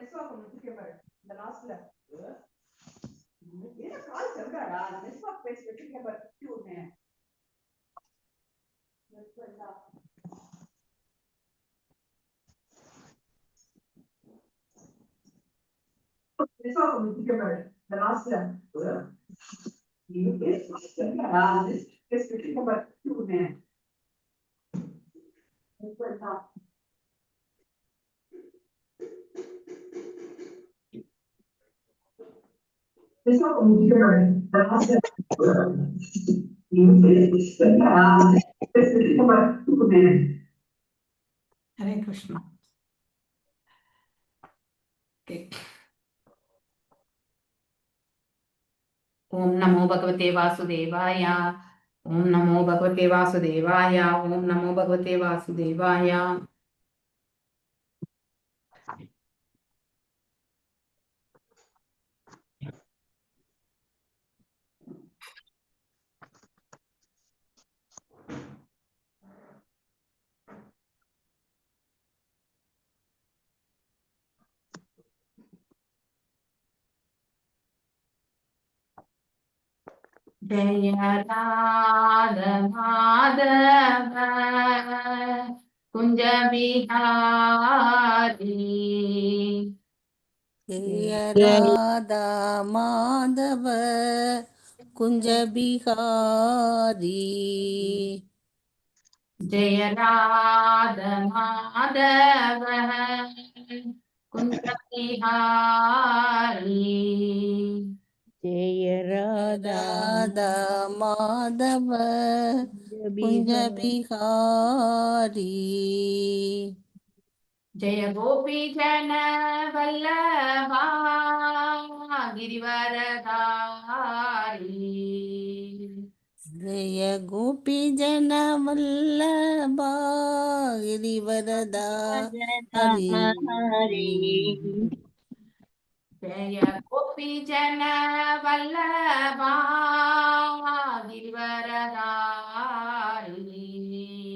நெஸ்வாக்கு முக்கியம் பாரு இந்த லாஸ்ட்ல என்ன கால் செவ்றாடா நெஸ்வாக் பேசி வச்சிருக்கேன் பாரு ஒண்ணு நெஸ்வாக்கு முக்கியம் பாரு இந்த லாஸ்ட்ல செவ்றாடா பேசி வச்சிருக்கேன் பாரு ஒண்ணு நெஸ்வாக்கு முக்கியம் பாரு இந்த லாஸ்ட்ல हरे कृष्ण ओम नमो भगवते वासुदेवाय ओम नमो भगवते वासुदेवाय ओम नमो भगवते वासुदेवाय जय राधा माधव कुंज बिहारी जय राधा माधव कुंज बिहारी जय राधा माधव कुंज बिहारी जय राधा माधव कुंज बिहारी जय गोपी जन वल्लभा गिरिवरधारी जय गोपी जन वल्लभा गिरिवरधारी जय गोपी जन वल्लभा गिरिवरधारी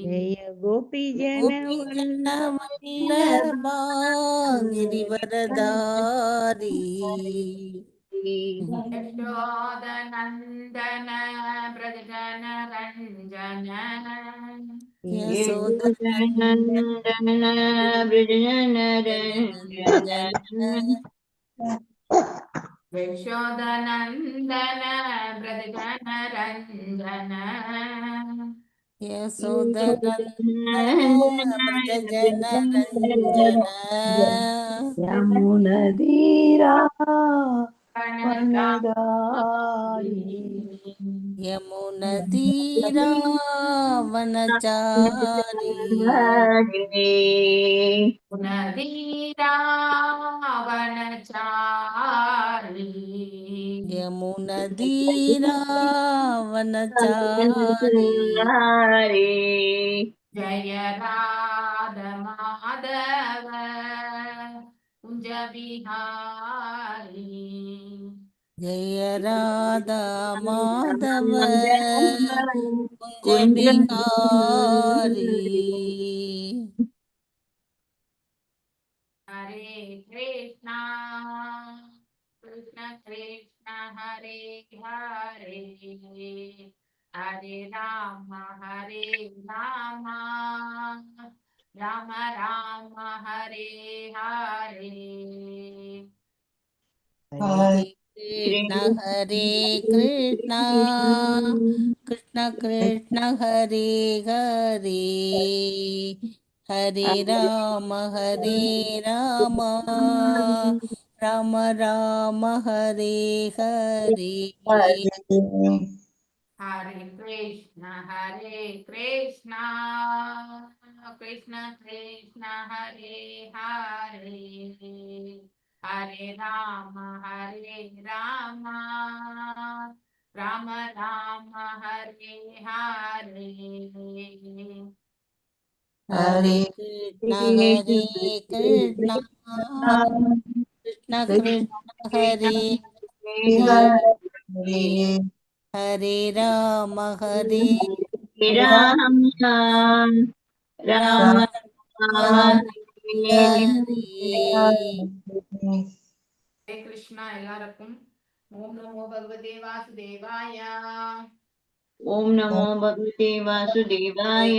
जय गोपी जन वल्लभा गिरिवरधारी यशोदनन्दन ब्रजजन रञ्जन यशोदनन्दन ब्रजजन रञ्जन यशोदनन्दन ब्रजजन रञ्जन यशोदनन्दन ब्रजजन रञ्जन यमुनधीरा वनचारी यमुनतीरा वनचारी पुनदीरा वनचारी यमुनतीरा वनचारी जय राधा माधव कुंज बिहारी जय राधा माधव कुंज बिहारी हरे कृष्णा कृष्ण कृष्ण हरे हरे हरे राम राम राम हरे हरे हरे कृष्ण कृष्ण कृष्ण हरे हरे हरे राम राम राम हरे हरे हरे कृष्ण कृष्ण कृष्ण हरे हरे हरे राम राम राम हरे हरे हरे कृष्ण कृष्ण कृष्ण हरे हरे हरे राम राम राम हरे हरे ஹரே கிருஷ்ணா எல்லாருக்கும். ஓம் நமோ பகவதே வாசுதேவாய. ஓம் நமோ பகவதே வாசுதேவாய.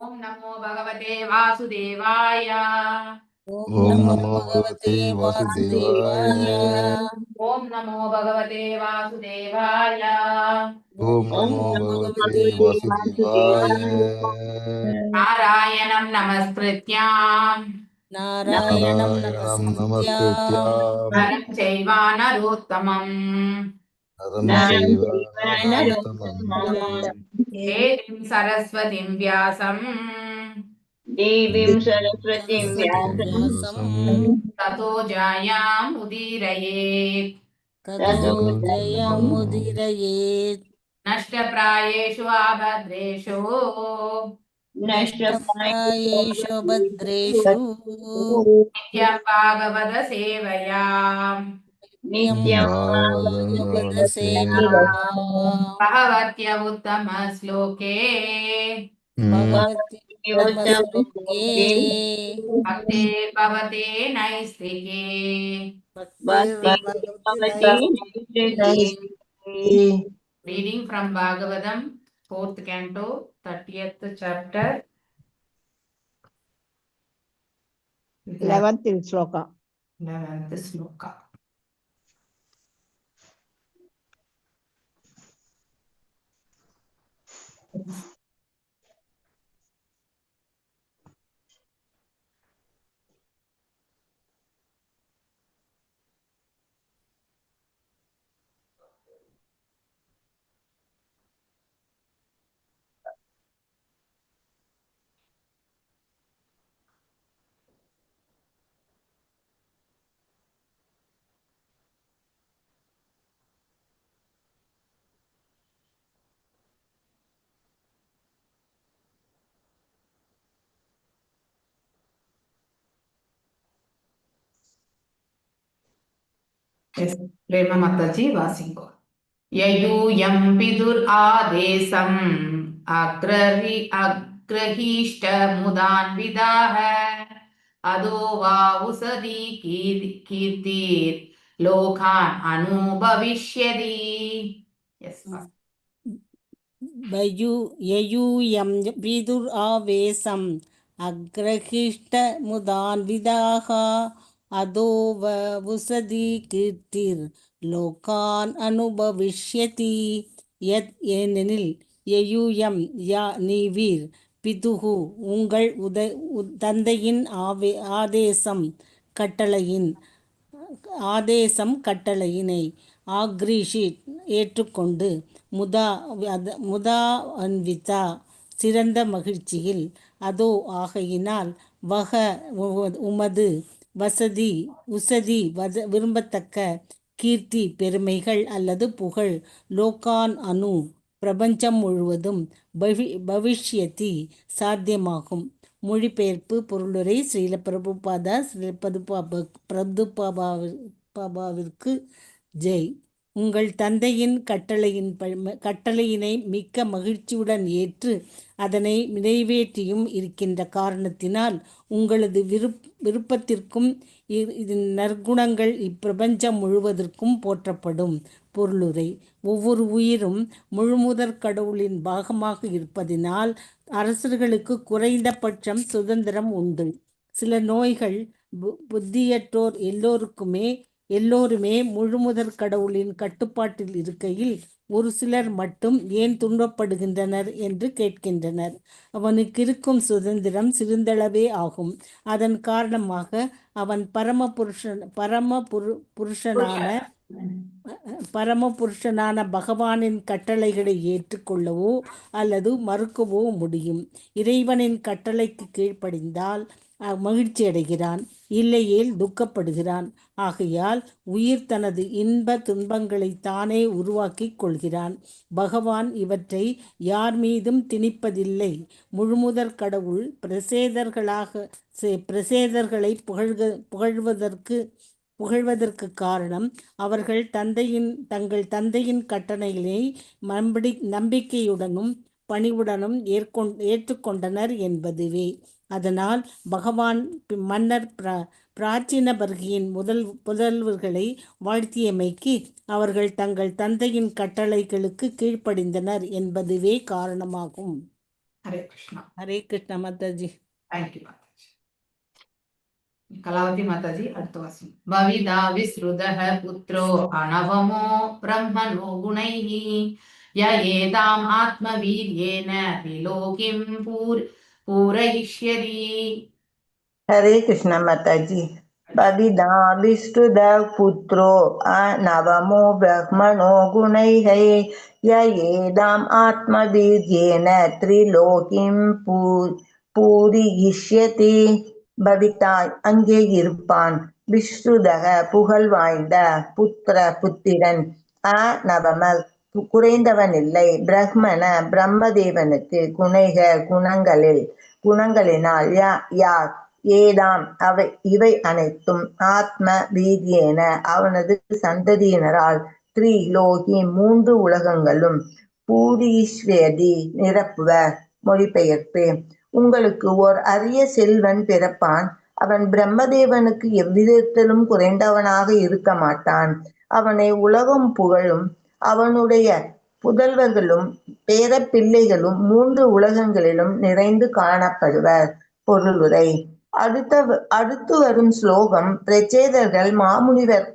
ஓம் நமோ பகவதே வாசுதேவாய. ஓம் நமோ பகவதே வாசுதேவாய. ஓம் நமோ பகவதே வாசுதேவாய. ஓம் நமோ பகவதே வாசுதேவாய. நாராயணம் நமஸ்கிருத்யாம் நாராயணம் நாராயணம் நமஸ்கிருத்யா நரம் செய்வா நரோத்தமம் நரம் நரம் செய்வ செய்வ நரோத்தமம் நரோத்தமம். தேவீம் சரஸ்வதிம் வியாசம் தேவீம் சரஸ்வதிம் வியாசம் வியாசம் ததோ ஜாயாம் உதீரயேத். ததோ ஜெயமுதிரயேத். நஷ்டப்ராயேஷு ஆபத்ரேஷு நஷ்டப்ராயேஷு பத்ரேஷு நித்யம் பாகவத சேவையா நித்யம் பாகவத சேவையா பகவத்ய உத்தம ஸ்லோகே பகவதி யோத்தமஸ்லோகே பக்தே பவதே நைஸ்திகே. பக்தி பவதி நைஷ்டிகே. Reading from Bhagavatam, 4th canto, 30th chapter, 11th sloka. 11th sloka. Yes, Prema Mataji Vasingo. ययूयं Vidur आदेशम् अग्रहीष्ट मुदान्विदाः अदो वा उसदी कीर्तिर् लोकान् अनुभविष्यति. Yes, யயூயம் விதுர் ஆவேசம் அக்ரஹிஷ்ட முதான்விதாக அதோவ உசதி கீர்த்திர் லோகான் அனுபவிஷ்யதி. யத் ஏனெனில் யயூயம் யா நீவீர் பிதுகு உங்கள் தந்தையின் ஆதேசம் கட்டளையினை ஆக்ரீஷித் ஏற்றுக்கொண்டு முதா அன்விதா சிறந்த மகிழ்ச்சியில் அதோ ஆகையினால் வக உமது உசதி விரும்பத்தக்க கீர்த்தி பெருமைகள் அல்லது புகழ் லோகான் அனு பிரபஞ்சம் முழுவதும் பவிஷ்யதி சாத்தியமாகும். மொழிபெயர்ப்பு பொருளுரை ஸ்ரீல பிரபுபாதா பிரபுபாபாவிற்கு ஜெய். உங்கள் தந்தையின் கட்டளையினை மிக்க மகிழ்ச்சியுடன் ஏற்று அதனை நிறைவேற்றியும் இருக்கின்ற காரணத்தினால் உங்களது விருப்பத்திற்கும் இதன் நற்குணங்கள் இப்பிரபஞ்சம் முழுவதற்கும் போற்றப்படும். பொருளுரை ஒவ்வொரு உயிரும் முழுமுதற் கடவுளின் பாகமாக இருப்பதினால் அரசர்களுக்கு குறைந்தபட்சம் சுதந்திரம் உண்டு. சில நோய்கள் புத்தியற்றோர் எல்லோருமே முழுமுதற் கடவுளின் கட்டுப்பாட்டில் இருக்கையில் ஒரு சிலர் மட்டும் ஏன் துன்பப்படுகின்றனர் என்று கேட்கின்றனர். அவனுக்கு இருக்கும் சுதந்திரம் சிறிதளவே ஆகும். அதன் காரணமாக அவன் பரமபுருஷனான பகவானின் கட்டளைகளை ஏற்றுக்கொள்ளவோ அல்லது மறுக்கவோ முடியும். இறைவனின் கட்டளைக்கு கீழ்ப்படிந்தால் மகிழ்ச்சி அடைகிறான், இல்லையேல் துக்கப்படுகிறான். ஆகையால் உயிர் தனது இன்ப துன்பங்களை தானே உருவாக்கிக் கொள்கிறான். பகவான் இவற்றை யார் மீதும் திணிப்பதில்லை. முழுமுதற் கடவுள் பிரசேதர்களை புகழ்வதற்கு காரணம் அவர்கள் தங்கள் தந்தையின் கட்டளைகளை நம்பிக்கையுடனும் பணிவுடனும் ஏற்றுக்கொண்டனர் என்பதுவே. அதனால் பகவான் மன்னர் பிராச்சீன பர்கியின் புதல்வர்களை வாழ்த்தியமைக்கு அவர்கள் தங்கள் தந்தையின் கட்டளைகளுக்கு கீழ்ப்படிந்தனர் என்பதுவே காரணமாகும். ஹரே கிருஷ்ணா. ஹரே கிருஷ்ண மாதாஜி. தேங்க்யூ மாதாஜி. கலாவதி மாதாஜி அடுத்த வாசம். பவிதா விஸ்ருதஹ புத்ரோ அனவமோ பிரம்மணோ குணைஹி ய ஏதாம் ஆத்மவீர்யேன விலோகிம் பூரயிஷ்யதி. हरे कृष्ण माता जी. बविदा विष्णुद पुत्रो नवमो ब्रह्मणो गुणैः य एदाम् आत्मवीर्येन त्रिलोकिं பூரியிஷ்யதி. பவிதா அங்கே இருப்பான். விஸ்ருதக புகழ் வாய்ந்த, புத்திரன், நவம குறைந்தவன் இல்லை, பிரம்மண பிரம்மதேவனுக்கு குணங்களினால் யார் ஏதாம் இவை அனைத்தும் ஆத்ம வீரியேன அவனது சந்ததியினரால் த்ரிலோகி 3 உலகங்களும் பூரீஸ்வதி நிரப்புவர். மொழிபெயர்ப்பு. உங்களுக்கு ஓர் அரிய செல்வன் பிறப்பான். அவன் பிரம்மதேவனுக்கு எவ்விதத்திலும் குறைந்தவனாக இருக்க மாட்டான். அவனை உலகம் புகழும். அவனுடைய புதல்வர்களும் பேரப்பிள்ளைகளும் 3 உலகங்களிலும் நிறைந்து காணப்படுவர். பொருளுரை. அடுத்து வரும் ஸ்லோகம் பிரச்சேதர்கள் மாமுனிவர்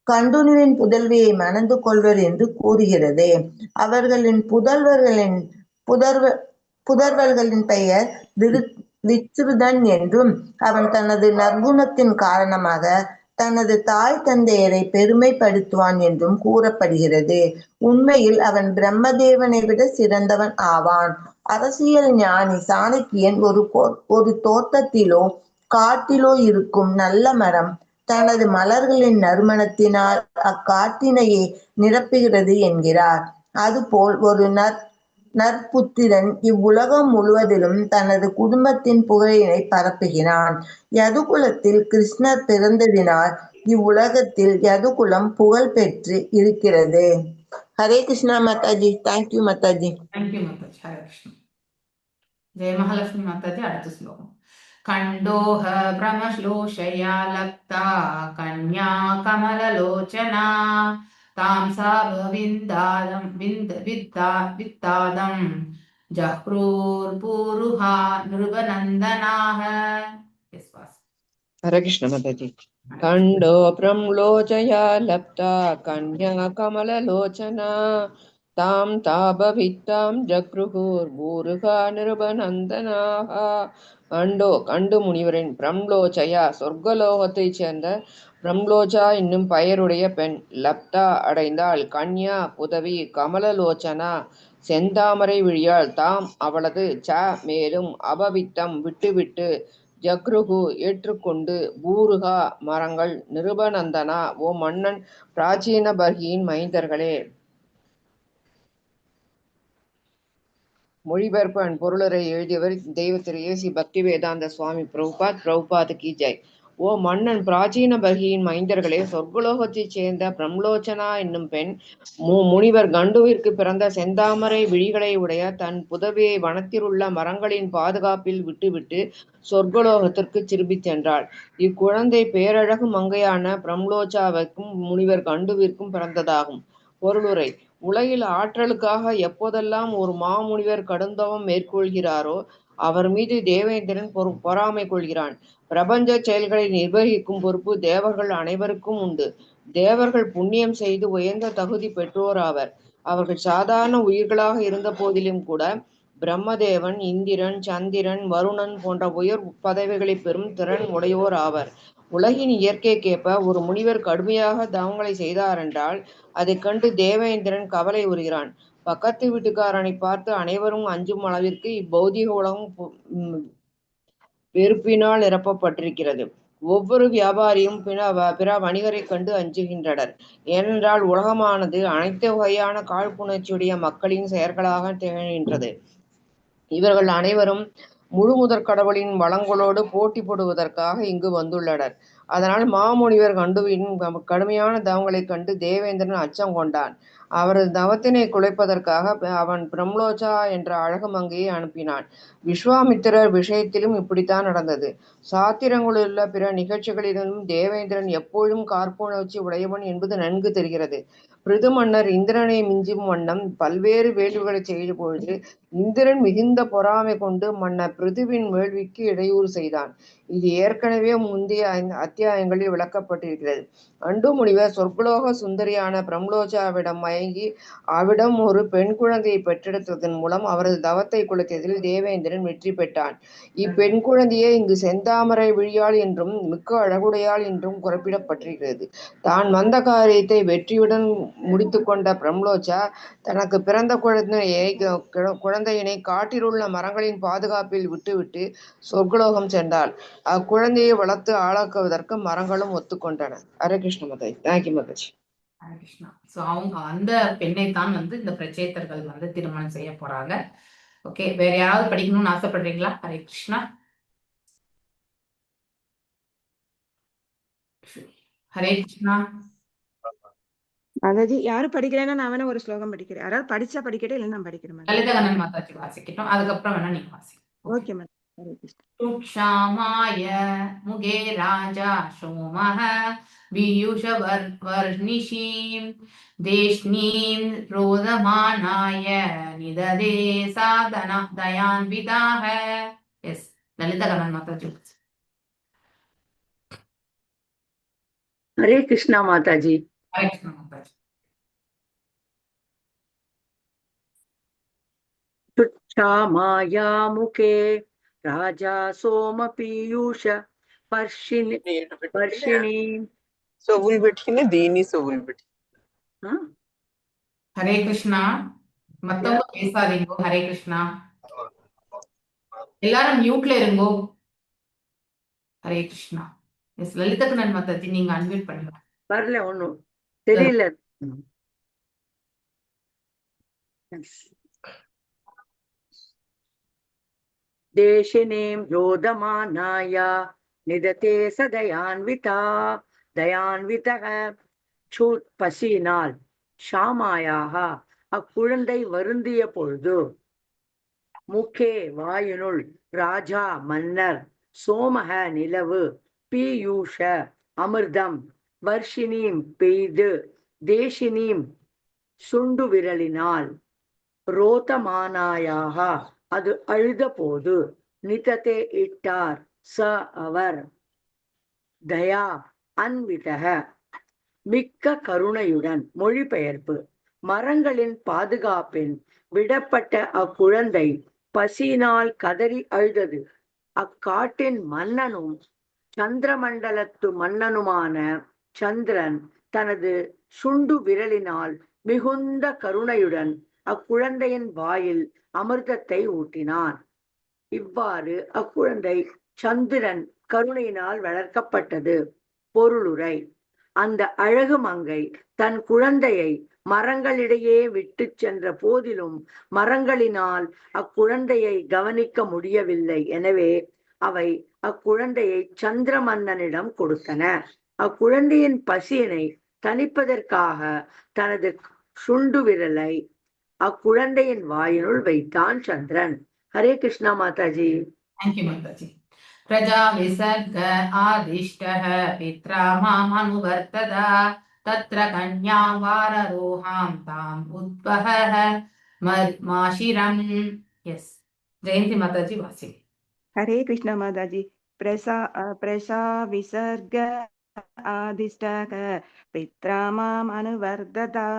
கண்டுனுவின் புதல்வியை மணந்து கொள்வர் என்று கூறுகிறது. அவர்களின் புதல்வர்களின் பெயர் விச்ருதன் என்றும் அவன் தனது நற்குணத்தின் காரணமாக தனது தாய் தந்தையரை பெருமைப்படுத்துவான் என்றும் கூறப்படுகிறது. உண்மையில் அவன் பிரம்மதேவனை விட சிறந்தவன் ஆவான். அரசியல் ஞானி சாணக்கியன் ஒரு தோட்டத்திலோ காட்டிலோ இருக்கும் நல்ல மரம் தனது மலர்களின் நறுமணத்தினால் அக்காட்டினையே நிரப்புகிறது என்கிறார். அதுபோல் ஒரு நற்புத்திரன் இவ்வுலகம் முழுவதிலும் தனது குடும்பத்தின் புகழினை பரப்புகிறான். யதுகுலத்தில் கிருஷ்ணர் பிறந்ததினால் இவ்வுலகத்தில் யதுகுலம் புகழ் பெற்று இருக்கிறது. ஹரே கிருஷ்ணா மாதாஜி. தேங்க்யூ மாதாஜி. தேங்க்யூ மாதாஜி. ஹரே கிருஷ்ணா. ஜெய மகாலட்சுமி மாதாஜி அடுத்த ஸ்லோகம். கண்டோஹ பிரமஸ்லோஷயா லப்தா கன்யா கமலலோச்சனா தாம் சாபவிந்தாதம் வித்தாதம் ஜஹ்ரூர் பூருஹா நிருபநந்தனாஹ. हरे कृष्ण माताजी. खंडो प्रम्लोचया लप्ता कन्या कमललोचना ताम तापवित्तां जग्रुहुर्भूरुहा நிருபநந்தனாக. கண்டு முனிவரின் பிரம்லோச்சயா சொர்க்கலோகத்தைச் சேர்ந்த பிரம்லோச்சா என்னும் பெயருடைய பெண் லப்தா அடைந்தாள். கன்யா புதவி கமலலோச்சனா செந்தாமரை விழியாள். தாம் அவளது மேலும் அபவித்தம் விட்டுவிட்டு ஜக்ருகு ஏற்றுக்கொண்டு பூருகா மரங்கள் நிருபநந்தனா ஓ மன்னன் பிராச்சீன பர்கியின் மைந்தர்களே. மொழிபெயர்ப்பு அண்ட் பொருளுரை எழுதியவர் தெய்வ திரு ஏசி பக்தி வேதாந்த சுவாமி பிரபுபாத் கி ஜெய். ஓ மன்னன் பிராச்சீன பர்கியின் மைந்தர்களே, சொர்க்கலோகத்தைச் சேர்ந்த பிரம்லோச்சனா என்னும் பெண் முனிவர் கண்டுவிற்கு பிறந்த செந்தாமரை விழிகளை உடைய தன் புதவியை வனத்திலுள்ள மரங்களின் பாதுகாப்பில் விட்டுவிட்டு சொர்க்கலோகத்திற்கு திரும்பிச் சென்றாள். இக்குழந்தை பேரழகு மங்கையான பிரம்லோச்சாவுக்கும் முனிவர் கண்டுவிற்கும் பிறந்ததாகும். பொருளுரை. உலகில் ஆற்றலுக்காக எப்போதெல்லாம் ஒரு மாமுனிவர் கடுந்தவம் மேற்கொள்கிறாரோ அவர் மீது தேவேந்திரன் பொறாமை கொள்கிறான். பிரபஞ்ச செயல்களை நிர்வகிக்கும் பொறுப்பு தேவர்கள் அனைவருக்கும் உண்டு. தேவர்கள் புண்ணியம் செய்து உயர்ந்த தகுதி பெற்றோர் ஆவர். அவர்கள் சாதாரண உயிர்களாக இருந்த போதிலும் கூட பிரம்மதேவன், இந்திரன், சந்திரன், வருணன் போன்ற உயர் பதவிகளை பெறும் திறன் உடையோர் ஆவர். உலகின் இயற்கைக்கேற்ப ஒரு முனிவர் கடுமையாக தவங்களை செய்தாரென்றால் அதைக் கண்டு தேவேந்திரன் கவலை உறுகிறான். பக்கத்து வீட்டுக்காரனை பார்த்து அனைவரும் அஞ்சும் அளவிற்கு இப்பௌதிக உலகம் வெறுப்பினால் நிரப்பப்பட்டிருக்கிறது. ஒவ்வொரு வியாபாரியும் பிற வணிகரை கண்டு அஞ்சுகின்றனர். ஏனென்றால் உலகமானது அனைத்து வகையான காழ்ப்புணர்ச்சியுடைய மக்களின் செயல்களாக திகழ்கின்றது. இவர்கள் அனைவரும் முழு முதற் கடவுளின் வளங்களோடு போட்டி போடுவதற்காக இங்கு வந்துள்ளனர். அதனால் மாமுனிவர் கண்டுவின் கடுமையான தவங்களை கண்டு தேவேந்திரன் அச்சம் கொண்டான். அவரது தவத்தினை குலைப்பதற்காக அவன் பிரம்லோச்சா என்ற அழகு மங்கையை அனுப்பினான். விஸ்வாமித்திரர் விஷயத்திலும் இப்படித்தான் நடந்தது. சாத்திரங்களிலுள்ள பிற நிகழ்ச்சிகளிலும் தேவேந்திரன் எப்பொழுதும் கார்ப்புணர்ச்சி உடையவன் என்பது நன்கு தெரிகிறது. பிருது மன்னர் இந்திரனை மிஞ்சும் வண்ணம் பல்வேறு வேள்விகளை செய்த பொழுது இந்திரன் மிகுந்த பொறாமை கொண்டு மன்னர் பிருதுவின் வேள்விக்கு இடையூறு செய்தான். இது ஏற்கனவே முந்தைய அத்தியாயங்களில் விளக்கப்பட்டிருக்கிறது. அண்டு முனிவர் சொர்க்கலோக சுந்தரியான பிரம்லோச்சாவிடம் மயங்கி அவிடம் ஒரு பெண் குழந்தையை பெற்றெடுத்ததன் மூலம் அவரது தவத்தை குலைத்ததில் தேவேந்திரன் வெற்றி பெற்றான். இப்பெண் குழந்தையே இங்கு செந்தாமரை விழியாள் என்றும் மிக்க அழகுடையாள் என்றும் குறிப்பிடப்பட்டிருக்கிறது. தான் வந்த காரியத்தை வெற்றியுடன் முடித்து கொண்ட பிரம்லோச்சா தனக்கு பிறந்த குழந்தையினை காட்டிலுள்ள மரங்களின் பாதுகாப்பில் விட்டுவிட்டு சொர்க்கலோகம் சென்றாள். அக்குழந்தையை வளர்த்து ஆளாக்குவதற்கு மரங்களும் ஒத்துக்கொண்டன. ஹரே கிருஷ்ண மதாஜி. தேங்க்யூ மதாஜி. ஹரே கிருஷ்ணா. ஸோ அவங்க அந்த பெண்ணை தான் இந்த பிரச்சேத்தர்கள் திருமணம் செய்ய போறாங்க. ஓகே, வேற யாராவது படிக்கணும்னு ஆசைப்படுறீங்களா? ஹரே கிருஷ்ணா. ஹரே கிருஷ்ணா. மாதாஜி யாரும் படிக்கலைன்னா நான் வேணா ஒரு ஸ்லோகம் படிக்கிறேன். யாராவது படிச்சா படிக்கட்டும், இல்லை நான் படிக்கிறேன். லலிதகண்ணன் மாதாஜி வாசிக்கட்டும், அதுக்கப்புறம் வேணா நீங்க வாசிக்கணும். Okay madam. ஹரே கிருஷ்ணா. க்ஷாமாய முகே ராஜா சோமஹ பீயூஷவர்ணிஷீம் தேஷ்ணீம் ரோதமானாய நிததே சாதன தயான்விதாஹ. எஸ், லலிதகண்ணன் மாதாஜி. ஹரே கிருஷ்ணா மாதாஜி. ஹரே கிருஷ்ணா மாதாஜி. துச்சாமாயா முகே ராஜா சோம பீயூஷ பர்ஷிணி சோவுல் பெட்டின தீனி சோவுல் பெட்டி. ஹரே கிருஷ்ணா. மத்தவங்க பேசாதீங்கோ. ஹரே கிருஷ்ணா. எல்லாரும் மியூட்ல இருங்கோ. ஹரே கிருஷ்ணா. எஸ், லலிதகண்ணன் மாதாஜி நீங்க அன்மியூட் பண்ணுங்க. வரல, ஒண்ணும் தெரியல. தேஷினீம் ரோதமானாய நிததே சதயான்விதா தயான்விதக சூத் பசியினால் ஷாமாயாக அக்குழந்தை வருந்திய பொழுது முகே வாயினுள் ராஜா மன்னர் சோமக நிலவு பீயூஷ அமிர்தம் வர்ஷினீம் பெய்து தேஷினீம் சுண்டு விரலினால் ரோதமானாயாக அது அழுத போது நிததே இட்டார் ச அவர் தயா அன்விதக மிக்க கருணையுடன். மொழிபெயர்ப்பு: மரங்களின் பாதுகாப்பின் விடப்பட்ட அக்குழந்தை பசியினால் கதறி அழுதது. அக்காட்டின் மன்னனும் சந்திரமண்டலத்து மன்னனுமான சந்திரன் தனது சுண்டு விரலினால் மிகுந்த கருணையுடன் அக்குழந்தையின் வாயில் அமிர்தத்தை ஊட்டினான். இவ்வாறு அக்குழந்தை சந்திரன் கருணையினால் வளர்க்கப்பட்டது. பொருளுரை: அந்த அழகு மங்கை தன் குழந்தையை மரங்களிடையே விட்டு சென்ற போதிலும் மரங்களினால் அக்குழந்தையை கவனிக்க முடியவில்லை. எனவே அவை அக்குழந்தையை சந்திர மன்னனிடம் கொடுத்தன. அக்குழந்தையின் பசியினை தணிப்பதற்காக தனது சுண்டு விரலை அக்குழந்தையின் வாயினுள் வைத்தான் சந்திரன். ஹரே கிருஷ்ணா மாதாஜி. தேங்க்யூ மாதாஜி. பிரஜா விசர்க ஆதிஷ்டஹ பித்ரா மாமனுவர்த்ததா தத்ர கன்யா வாரரோஹாம் தாம் உத்வஹ மாஷிரம். எஸ், ஜெயந்தி மாதாஜி வாசி. ஹரே கிருஷ்ணா மாதாஜி. பிரசா விசர்க ஆதிஷ்டக பித்ரா மாம் அனுவர்ததா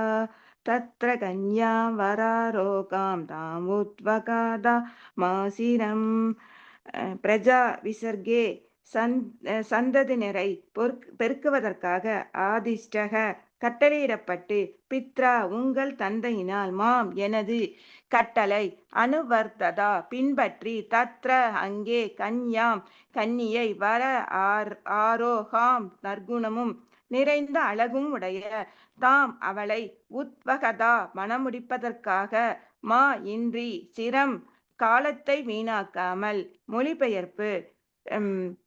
தத்ர கன்யா வராரோகாம் தாம் உத்வகாதா மாசிரம். பிரஜா விசர்கே சந்ததியினரை பெருக்குவதற்காக ஆதிஷ்டக கட்டளையிடப்பட்டு பித்ரா உங்கள் தந்தையினால் மாம் எனது கட்டளை அனுவர்த்ததா பின்பற்றி தத்ர அங்கே கன்யாம் கன்னியை வர ஆரோகாம் நற்குணமும் நிறைந்த அழகும் உடைய தாம் அவளை உத்வகதா மணமுடிப்பதற்காக மா இன்றி சிரம் காலத்தை வீணாக்காமல். மொழிபெயர்ப்பு: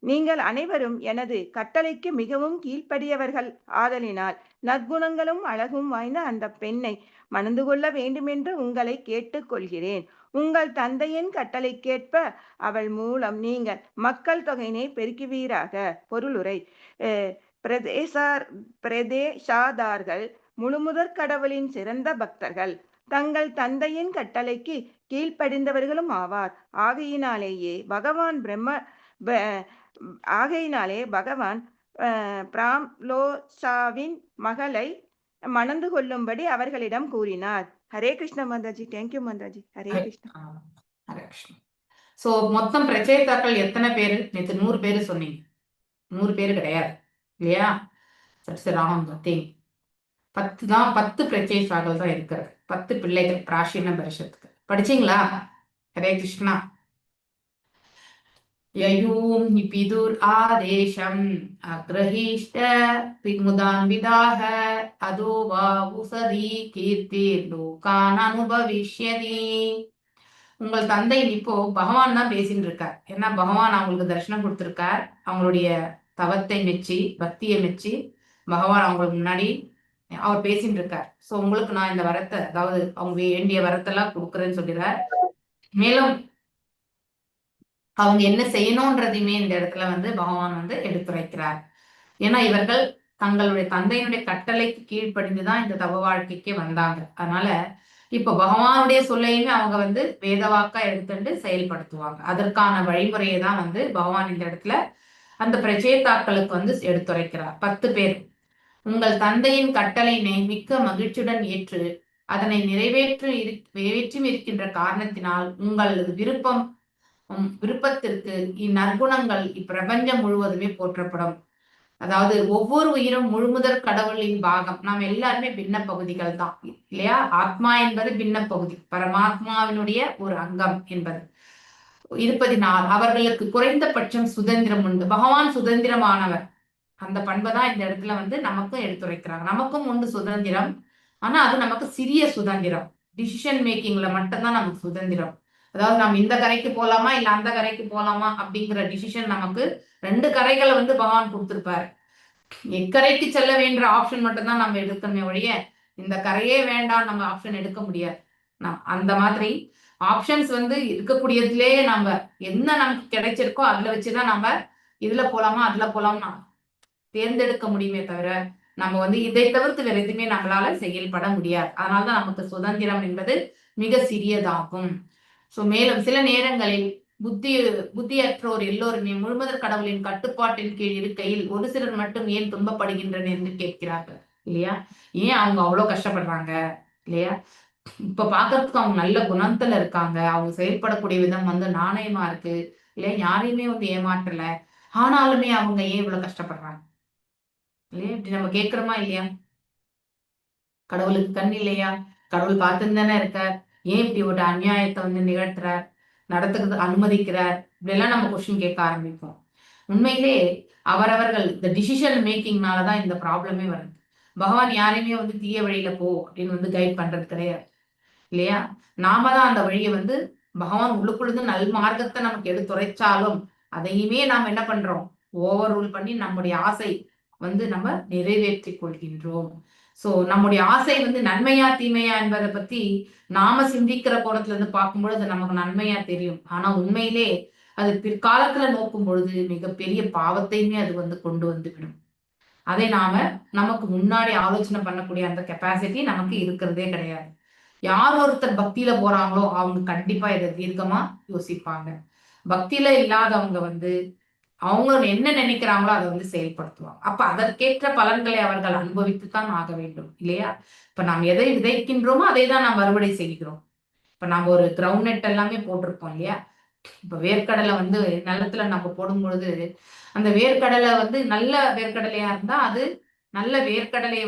நீங்கள் அனைவரும் எனது கட்டளைக்கு மிகவும் கீழ்ப்படியவர்கள் ஆதலினால் நற்குணங்களும் அழகும் வாய்ந்த அந்த பெண்ணை மணந்து கொள்ள வேண்டுமென்று உங்களை கேட்டுக்கொள்கிறேன். உங்கள் தந்தையின் கட்டளைக்கேற்ப அவள் மூலம் நீங்கள் மக்கள் தொகையினை பெருக்குவீராக. பொருளுரை. பிரதேசாதார்கள் முழுமுதற் கடவுளின் சிறந்த பக்தர்கள், தங்கள் தந்தையின் கட்டளைக்கு கீழ்ப்படிந்தவர்களும் ஆவார். ஆகையினாலே பகவான் பிராம்லோச்சாவின் மகளை மணந்து கொள்ளும்படி அவர்களிடம் கூறினார். ஹரே கிருஷ்ண மாதாஜி. தேங்க்யூ மாதாஜி. ஹரே கிருஷ்ணா. ஹரே கிருஷ்ணா. சோ மொத்தம் பிரச்சேதாக்கள் எத்தனை பேரு? நேற்று 100 பேரு சொன்னீங்க. 100 பேரு கிடையாது இல்லையா? Wrong thing. 10 பிரச்சேதாக்கள் தான் இருக்கிறது. 10 பிள்ளைகள் பிராச்சீன பரிஷத்துக்கு. படிச்சீங்களா? ஹரே கிருஷ்ணா. யயூம் பிதுர் ஆதேசம் அக்ரஹீஷ்ட பிமுதான் விதாக அதோ வா உசதி கீர்த்தி லோகான் அனுபவிஷ்யதி. உங்கள் தந்தை இப்போ பகவான் தான் பேசிட்டு இருக்கார். ஏன்னா பகவான் அவங்களுக்கு தரிசனம் கொடுத்திருக்கார். அவங்களுடைய தவத்தை மெச்சி, பக்தியை மெச்சி பகவான் அவங்களுக்கு முன்னாடி அவர் பேசிட்டு இருக்கார். சோ உங்களுக்கு நான் இந்த வரத்தை, அதாவது அவங்க வேண்டிய வரத்தெல்லாம் கொடுக்குறேன்னு சொல்கிறார். மேலும் அவங்க என்ன செய்யணும்ன்றதையுமே இந்த இடத்துல பகவான் எடுத்துரைக்கிறார். ஏன்னா இவர்கள் தங்களுடைய தந்தையினுடைய கட்டளைக்கு கீழ்ப்படிந்துதான் இந்த தவ வாழ்க்கைக்கு வந்தாங்க. அதனால இப்ப பகவானுடைய சொல்லையுமே அவங்க வேதவாக்கா எடுத்துட்டு செயல்படுத்துவாங்க. அதற்கான வழிமுறையை தான் பகவான் இந்த இடத்துல அந்த பிரச்சேதாக்களுக்கு எடுத்துரைக்கிறார். 10 பேர் உங்கள் தந்தையின் கட்டளையினை மிக்க மகிழ்ச்சியுடன் ஏற்று அதனை நிறைவேற்றும் இருக்கின்ற காரணத்தினால் உங்களது விருப்பத்திற்கு இந்நற்குணங்கள் இப்பிரபஞ்சம் முழுவதுமே போற்றப்படும். அதாவது ஒவ்வொரு உயிரும் முழுமுதற் கடவுளின் பாகம். நாம் எல்லாருமே பின்ன பகுதிகள் தான் இல்லையா? ஆத்மா என்பது பின்ன பகுதி, பரமாத்மாவினுடைய ஒரு அங்கம் என்பது இருப்பதினால் அவர்களுக்கு குறைந்தபட்சம் சுதந்திரம் உண்டு. பகவான் சுதந்திரமானவர். அந்த பண்பை தான் இந்த இடத்துல நமக்கும் எடுத்துரைக்கிறாங்க. நமக்கும் உண்டு சுதந்திரம். ஆனா அது நமக்கு சிறிய சுதந்திரம். டிசிஷன் மேக்கிங்ல மட்டும்தான் நமக்கு சுதந்திரம். அதாவது நாம் இந்த கரைக்கு போலாமா இல்ல அந்த கரைக்கு போலாமா அப்படிங்கிற டிசிஷன் நமக்கு 2 கரைகளை பகவான் கொடுத்திருப்பாரு. எக்கரைக்கு செல்ல வேண்டிய ஆப்ஷன் மட்டும்தான் நம்ம எடுக்கணுமே ஒழிய இந்த கரையே வேண்டாம் நம்ம ஆப்ஷன் எடுக்க முடியாது. அந்த மாதிரி ஆப்ஷன்ஸ் இருக்கக்கூடியதுலயே நம்ம என்ன நமக்கு கிடைச்சிருக்கோ அதுல வச்சுதான் நம்ம இதுல போலாமா அதுல போலாமா தேர்ந்தெடுக்க முடியுமே தவிர நம்ம இதை தவிர்த்து வேற எதுவுமே நம்மளால செயல்பட முடியாது. அதனாலதான் நமக்கு சுதந்திரம் என்பது மிக சிறியதாகும். மேலும் சில நேரங்களில் புத்தியற்றோர் எல்லோருமே முழுமுதற் கடவுளின் கட்டுப்பாட்டின் கீழ் இருக்கையில் ஒரு சிலர் மட்டும் ஏன் துன்பப்படுகின்றனர் என்று கேட்கிறார்கள் இல்லையா? ஏன் அவங்க அவ்வளவு கஷ்டப்படுறாங்க இல்லையா? இப்ப பாக்குறதுக்கு அவங்க நல்ல குணத்துல இருக்காங்க. அவங்க செயல்படக்கூடிய விதம் நாணயமா இருக்கு இல்லையா? யாரையுமே ஏமாற்றல. ஆனாலுமே அவங்க ஏன் இவ்வளவு கஷ்டப்படுறாங்க இல்லையா? இப்படி நம்ம கேட்கிறோமா இல்லையா? கடவுளுக்கு கண் இல்லையா? கடவுள் பார்த்துன்னு தானே இருக்கார். ஏன் இப்படி ஒரு அநியாயத்தை நிகழ்த்துறார், நடத்துக்கு அனுமதிக்கிறார்? இப்படியெல்லாம் நம்ம கொஸ்டின் கேட்க ஆரம்பிப்போம். உண்மையிலே அவரவர்கள் இந்த டிசிஷன் மேக்கிங்னாலதான் இந்த ப்ராப்ளமே வருது. பகவான் யாரையுமே தீய வழியில போ அப்படின்னு கைட் பண்றது கிடையாது இல்லையா? நாம தான் அந்த வழியை பகவான் உள்ளுக்குள்ளது நல் மார்க்கத்தை நமக்கு எடுத்துரைச்சாலும் அதையுமே நாம் என்ன பண்றோம்? ஓவர் ரூல் பண்ணி நம்முடைய ஆசை நம்ம நிறைவேற்றி கொள்கின்றோம். சோ நம்முடைய ஆசை நன்மையா தீமையா என்பதை பத்தி நாம சிந்திக்கிற கோணத்துல பார்க்கும்பொழுது நமக்கு நன்மையா தெரியும். ஆனா உண்மையிலே அது பிற்காலத்துல நோக்கும் பொழுது மிகப்பெரிய பாவத்தையுமே அது கொண்டு விடும். அதை நமக்கு முன்னாடி ஆலோசனை பண்ணக்கூடிய அந்த கெப்பாசிட்டி நமக்கு இருக்கிறதே கிடையாது. யார் ஒருத்தர் பக்தியில போறாங்களோ அவங்க கண்டிப்பா இதை தீர்க்கமா யோசிப்பாங்க. பக்தியில இல்லாதவங்க அவங்க என்ன நினைக்கிறாங்களோ அதை செயல்படுத்துவாங்க. அப்ப அதற்கேற்ற பலன்களை அவர்கள் அனுபவித்துத்தான் ஆக வேண்டும் இல்லையா? இப்ப நாம் எதை விதைக்கின்றோமோ அதை தான் நாம் அறுவடை செய்கிறோம். இப்ப நம்ம ஒரு கிரவுண்ட் நெட் எல்லாமே போட்டிருப்போம் இல்லையா? இப்ப வேர்க்கடலை நிலத்துல நம்ம போடும் பொழுது அந்த வேர்க்கடலை நல்ல வேர்க்கடலையா இருந்தா அது நல்ல வேர்க்கடலையை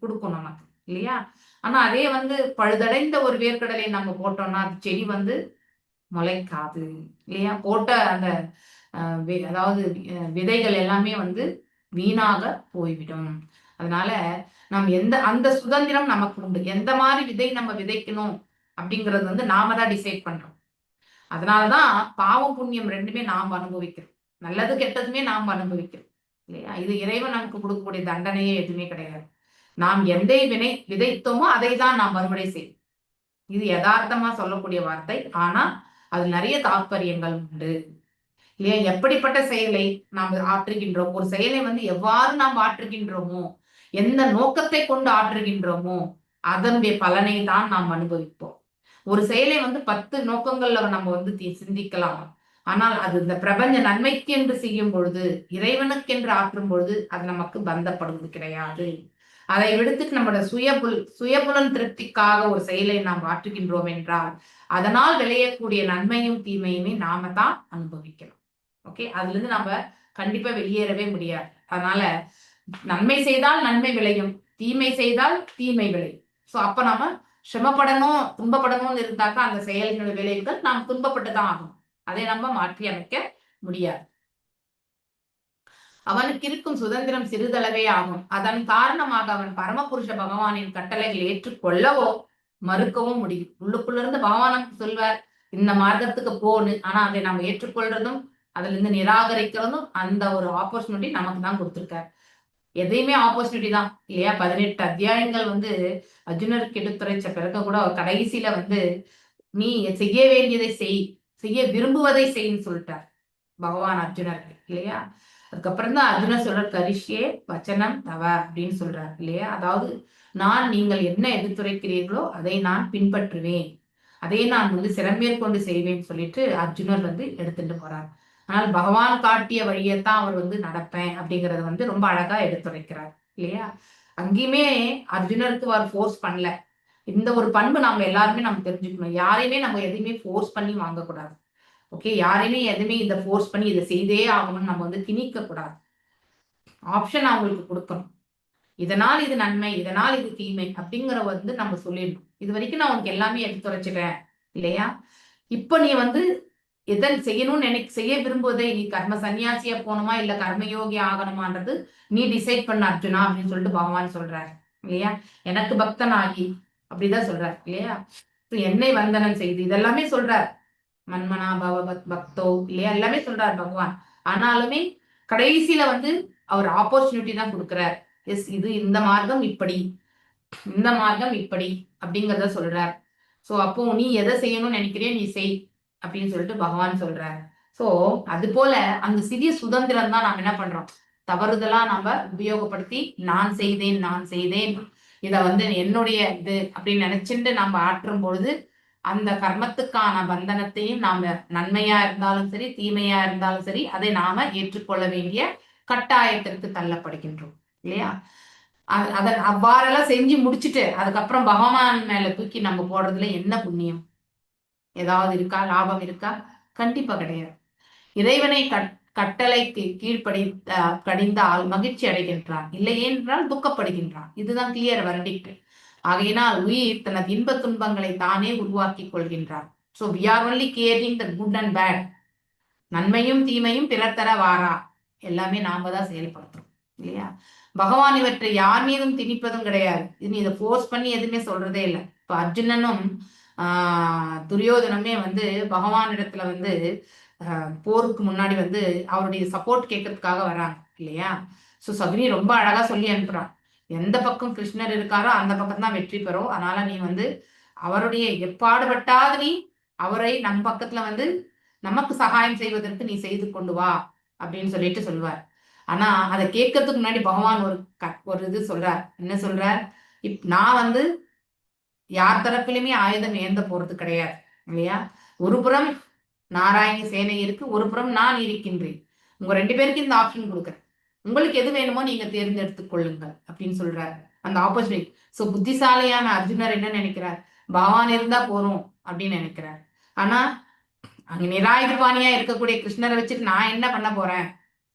கொடுக்கும் நமக்கு இல்லையா? ஆனா அதே பழுதடைந்த ஒரு வேர்க்கடலையை நம்ம போட்டோம்னா அது செடி முளைக்காது இல்லையா? போட்ட அந்த அதாவது விதைகள் எல்லாமே வீணாக போய்விடும். அதனால அந்த சுதந்திரம் நமக்கு உண்டு. எந்த மாதிரி விதை நம்ம விதைக்கணும் அப்படிங்கிறது நாம தான் டிசைட் பண்றோம். அதனாலதான் பாவம் புண்ணியம் ரெண்டுமே நாம் அனுபவிக்கிறோம். நல்லது கெட்டதுமே நாம் அனுபவிக்கிறோம் இல்லையா? இது இறைவன் நமக்கு கொடுக்கக்கூடிய தண்டனையே எதுவுமே கிடையாது. நாம் எந்த விதைத்தோமோ அதை தான் நாம் அறுவடை செய்யும். இது யதார்த்தமா சொல்லக்கூடிய வார்த்தை. ஆனா அது நிறைய தாற்பயங்கள் உண்டு இல்லையா? எப்படிப்பட்ட செயலை நாம் ஆற்றுகின்றோம், ஒரு செயலை எவ்வாறு நாம் ஆற்றுகின்றோமோ, எந்த நோக்கத்தை கொண்டு ஆற்றுகின்றோமோ அதனுடைய பலனை தான் நாம் அனுபவிப்போம். ஒரு செயலை 10 நோக்கங்கள்ல நம்ம சிந்திக்கலாம். ஆனால் அது இந்த பிரபஞ்ச நன்மைக்கு என்று செய்யும் பொழுது, இறைவனுக்கு என்று ஆற்றும் பொழுது அது நமக்கு பந்தப்படுவது கிடையாது. அதை விடுத்துட்டு நம்மளோட சுயபுலன் திருப்திக்காக ஒரு செயலை நாம் ஆற்றுகின்றோம் என்றால் அதனால் விளையக்கூடிய நன்மையும் தீமையுமே நாம தான் அனுபவிக்கணும். ஓகே, அதுல இருந்து நம்ம கண்டிப்பா வெளியேறவே முடியாது. அதனால நன்மை செய்தால் நன்மை விளையும், தீமை செய்தால் தீமை விளையும். சோ அப்ப நாம சிரமப்படணும், துன்பப்படணும்னு இருந்தாக்கா அந்த செயல்கள் விளைவுகள் நாம் துன்பப்பட்டுதான் ஆகும். அதை நம்ம மாற்றி அமைக்க முடியாது. அவனுக்கு இருக்கும் சுதந்திரம் சிறிதளவே ஆகும். அதன் காரணமாக அவன் பரமபுருஷ பகவானின் கட்டளைகளை ஏற்றுக்கொள்ளவோ மறுக்கவும் முடியும். உள்ளுக்குள்ள இருந்து பகவானுக்கு சொல்வார் இந்த மார்க்கத்துக்கு போன்னு. ஆனா அதை நம்ம ஏற்றுக்கொள்றதும் அதுல இருந்து நிராகரிக்கிறதும் அந்த ஒரு ஆப்பர்ச்சுனிட்டி நமக்கு தான் கொடுத்திருக்காரு. எதையுமே ஆப்பர்ச்சுனிட்டி தான் இல்லையா? 18 அத்தியாயங்கள் அர்ஜுனருக்கு எடுத்துரைச்ச பிறகு கூட கடைசியில நீ செய்ய வேண்டியதை செய்ய விரும்புவதை செய்ன்னு சொல்லிட்டார் பகவான் அர்ஜுனருக்கு இல்லையா? அதுக்கப்புறம் தான் அர்ஜுனர் சொல்றார் கரிஷ்யே வச்சனம் தவ அப்படின்னு சொல்றார் இல்லையா? அதாவது நீங்கள் என்ன எடுத்துரைக்கிறீர்களோ அதை நான் பின்பற்றுவேன், அதை நான் சிறமேற்கொண்டு செய்வேன்னு சொல்லிட்டு அர்ஜுனர் எடுத்துட்டு போறார். ஆனால் பகவான் காட்டிய வழியைத்தான் அவர் நடப்பேன் அப்படிங்கறத ரொம்ப அழகா எடுத்துரைக்கிறார் இல்லையா? அங்கேயுமே அர்ஜுனருக்கு அவர் ஃபோர்ஸ் பண்ணல. இந்த ஒரு பண்பு நம்ம எல்லாருமே நம்ம தெரிஞ்சுக்கணும். யாரையுமே நம்ம எதையுமே ஃபோர்ஸ் பண்ணி வாங்கக்கூடாது. ஓகே, யாரையுமே எதுவுமே இதை ஃபோர்ஸ் பண்ணி இதை செய்தே ஆகணும்னு நம்ம திணிக்க கூடாது. ஆப்ஷன் அவங்களுக்கு கொடுக்கணும். இதனால் இது நன்மை, இதனால் இது தீமை அப்படிங்கிற நம்ம சொல்லிடணும். இது வரைக்கும் நான் உனக்கு எல்லாமே எடுத்துரைச்சிட்டேன் இல்லையா? இப்ப நீ எதன் செய்யணும்னு செய்ய விரும்புவதை நீ கர்ம சன்னியாசியா போகணுமா இல்ல கர்மயோகி ஆகணுமான்றது நீ டிசைட் பண்ண அர்ஜுனா அப்படின்னு சொல்லிட்டு பகவான் சொல்றாரு இல்லையா? எனக்கு பக்தன் ஆகி அப்படிதான் சொல்றாரு இல்லையா? என்னை வந்தனம் செய்து இதெல்லாமே சொல்றார். மன்மனா பவ பக்தோ இல்லையா? எல்லாமே சொல்றாரு பகவான். ஆனாலுமே கடைசியில அவர் ஆப்பர்ச்சுனிட்டி தான் கொடுக்கிறார். எஸ், இது இந்த மார்க்கம் இப்படி, இந்த மார்க்கம் இப்படி அப்படிங்கறத சொல்றார். சோ அப்போ நீ எதை செய்யணும்னு நினைக்கிறியோ நீ செய் அப்படின்னு சொல்லிட்டு பகவான் சொல்றாரு. சோ அது போல அந்த சிறிய சுதந்திரம் தான் நாம் என்ன பண்றோம், தவறுதலா நாம உபயோகப்படுத்தி நான் செய்தேன் இத என்னுடைய இது அப்படின்னு நினைச்சுட்டு நாம ஆற்றும் பொழுது அந்த கர்மத்துக்கான பந்தனத்தையும் நாம நன்மையா இருந்தாலும் சரி தீமையா இருந்தாலும் சரி அதை நாம ஏற்றுக்கொள்ள வேண்டிய கட்டாயத்திற்கு தள்ளப்படுகின்றோம் இல்லையா? அதை அவ்வாறெல்லாம் செஞ்சு முடிச்சுட்டு அதுக்கப்புறம் பகவான் மேல தூக்கி நம்ம போடுறதுல என்ன புண்ணியம் ஏதாவது இருக்கா? லாபம் இருக்கா? கண்டிப்பா கிடையாது. இறைவனை கட்டளைக்கு கடிந்தால் மகிழ்ச்சி அடைகின்றான், இல்லையே என்றால் துக்கப்படுகின்றான். இதுதான் கிளியர் வரடிக்ட். ஆகையினால் உயிர் தனது இன்ப துன்பங்களை தானே உருவாக்கி கொள்கின்றான். So we are only creating the good and bad. நன்மையும் தீமையும் பிறர் தர வாரா, எல்லாமே நாம தான் செயல்படுத்துறோம் இல்லையா? பகவான் இவற்றை யார் மீதும் திணிப்பதும் கிடையாது. இது இதை போர்ஸ் பண்ணி எதுவுமே சொல்றதே இல்லை. இப்ப அர்ஜுனனும் துரியோதனமே பகவானிடத்துல போருக்கு முன்னாடி அவருடைய சப்போர்ட் கேட்கறதுக்காக வராங்க இல்லையா? சோ சகுனி ரொம்ப அழகா சொல்லி அனுப்புறான், எந்த பக்கம் கிருஷ்ணர் இருக்காரோ அந்த பக்கம் தான் வெற்றி பெறும். அதனால நீ அவருடைய எப்பாடுபட்டாது நீ அவரை நம் பக்கத்துல நமக்கு சகாயம் செய்வதற்கு நீ செய்து கொண்டு வா அப்படின்னு சொல்லிட்டு சொல்லுவார். ஆனா அதை கேட்கறதுக்கு முன்னாடி பகவான் ஒரு இது சொல்றார். என்ன சொல்றார்? நான் யார் தரப்பிலுமே ஆயுதம் ஏந்த போறது கிடையாது இல்லையா? ஒரு புறம் நாராயணி சேனை இருக்கு, ஒரு புறம் நான் இருக்கின்றேன். உங்க 2 பேருக்கு இந்த ஆப்ஷன் கொடுக்குறேன், உங்களுக்கு எது வேணுமோ நீங்க தேர்ந்தெடுத்துக் கொள்ளுங்கள் அப்படின்னு சொல்றாரு. அந்த ஆப்பர்ச்சுனிட்டி. சோ புத்திசாலியான அர்ஜுனர் என்ன நினைக்கிறார்? பகவான் இருந்தா போறோம் அப்படின்னு நினைக்கிறார். ஆனா அங்க நிராயுதபாணியா இருக்கக்கூடிய கிருஷ்ணரை வச்சுட்டு நான் என்ன பண்ண போறேன்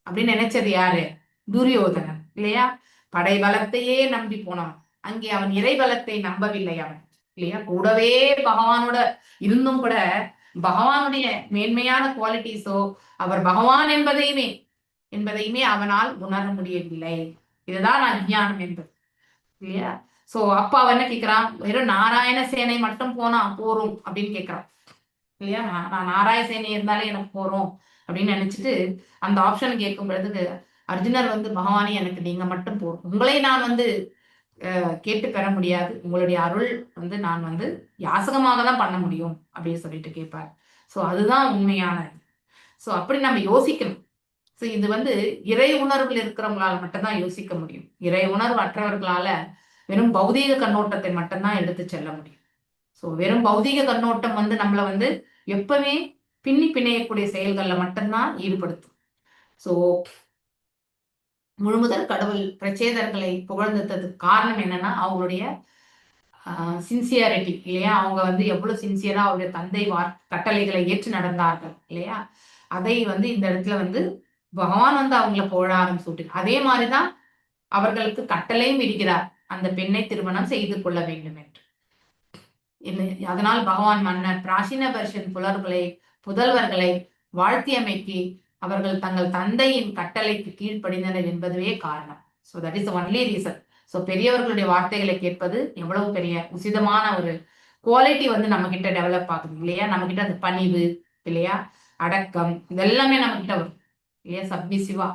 அப்படின்னு நினைச்சது யாரு? துரியோதனன் இல்லையா? படை பலத்தையே நம்பி போனவன். அங்கே அவன் இறை பலத்தை நம்பவில்லை அவன் இல்லையா? கூடவே பகவானோட இருந்தும் கூட பகவானுடைய மேன்மையான குவாலிட்டிஸோ அவர் பகவான் என்பதையுமே அவனால் உணர முடியவில்லை. இதுதான் அஞ்ஞானம் என்பது இல்லையா? சோ அப்ப அவன் என்ன கேட்கிறான்? வெறும் நாராயண சேனை மட்டும் போனா போறோம் அப்படின்னு கேட்கிறான் இல்லையா? நான் நாராயண சேனை இருந்தாலே எனக்கு போறோம் அப்படின்னு நினைச்சிட்டு அந்த ஆப்ஷன் கேட்கும் பொழுது அர்ஜுனர் பகவானே எனக்கு நீங்க மட்டும் போறோம், உங்களை நான் கேட்டு பெற முடியாது. உங்களுடைய அருள் வந்து நான் வந்து யாசகமாக தான் பண்ண முடியும் அப்படின்னு சொல்லிட்டு கேட்பார். ஸோ அதுதான் உண்மையான. ஸோ அப்படி நம்ம யோசிக்கணும். ஸோ இது வந்து இறை உணர்வில் இருக்கிறவங்களால மட்டும்தான் யோசிக்க முடியும். இறை உணர்வு அற்றவர்களால வெறும் பௌதீக கண்ணோட்டத்தை மட்டும்தான் எடுத்து செல்ல முடியும். ஸோ வெறும் பௌதீக கண்ணோட்டம் வந்து நம்மளை வந்து எப்பவுமே பின்னி பிணையக்கூடிய செயல்களில் மட்டும்தான் ஈடுபடுத்தும். ஸோ முழுமுதல் கடவுள் பிரச்சேதர்களை புகழ்ந்ததுக்கு காரணம் என்னன்னா அவங்களுடைய சின்சியாரிட்டி இல்லையா. அவங்க வந்து எவ்வளவு சின்சியரா அவருடைய தந்தை கட்டளைகளை ஏற்று நடந்தார்கள் இல்லையா. அதை வந்து இந்த இடத்துல வந்து பகவான் வந்து அவங்கள புகழ ஆரம்பிச்சு. அதே மாதிரிதான் அவர்களுக்கு கட்டளையும் விடுகிறார், அந்த பெண்ணை திருமணம் செய்து கொள்ள வேண்டும் என்று. அதனால் பகவான் மன்னர் பிராச்சீன பர்ஷியன் புதல்வர்களை வாழ்த்தியமைக்கு அவர்கள் தங்கள் தந்தையின் கட்டளைக்கு கீழ்ப்படிந்தனர் என்பதுவே காரணம். So that is only reason. So பெரியவர்களுடைய வார்த்தைகளை கேட்பது எவ்வளவு பெரிய உசிதமான ஒரு குவாலிட்டி வந்து நம்ம கிட்ட டெவலப் ஆகுது இல்லையா. நம்ம கிட்ட அந்த பணிவு இல்லையா, அடக்கம், இதெல்லாமே நம்ம கிட்ட வரும் இல்லையா. சப்மிசிவா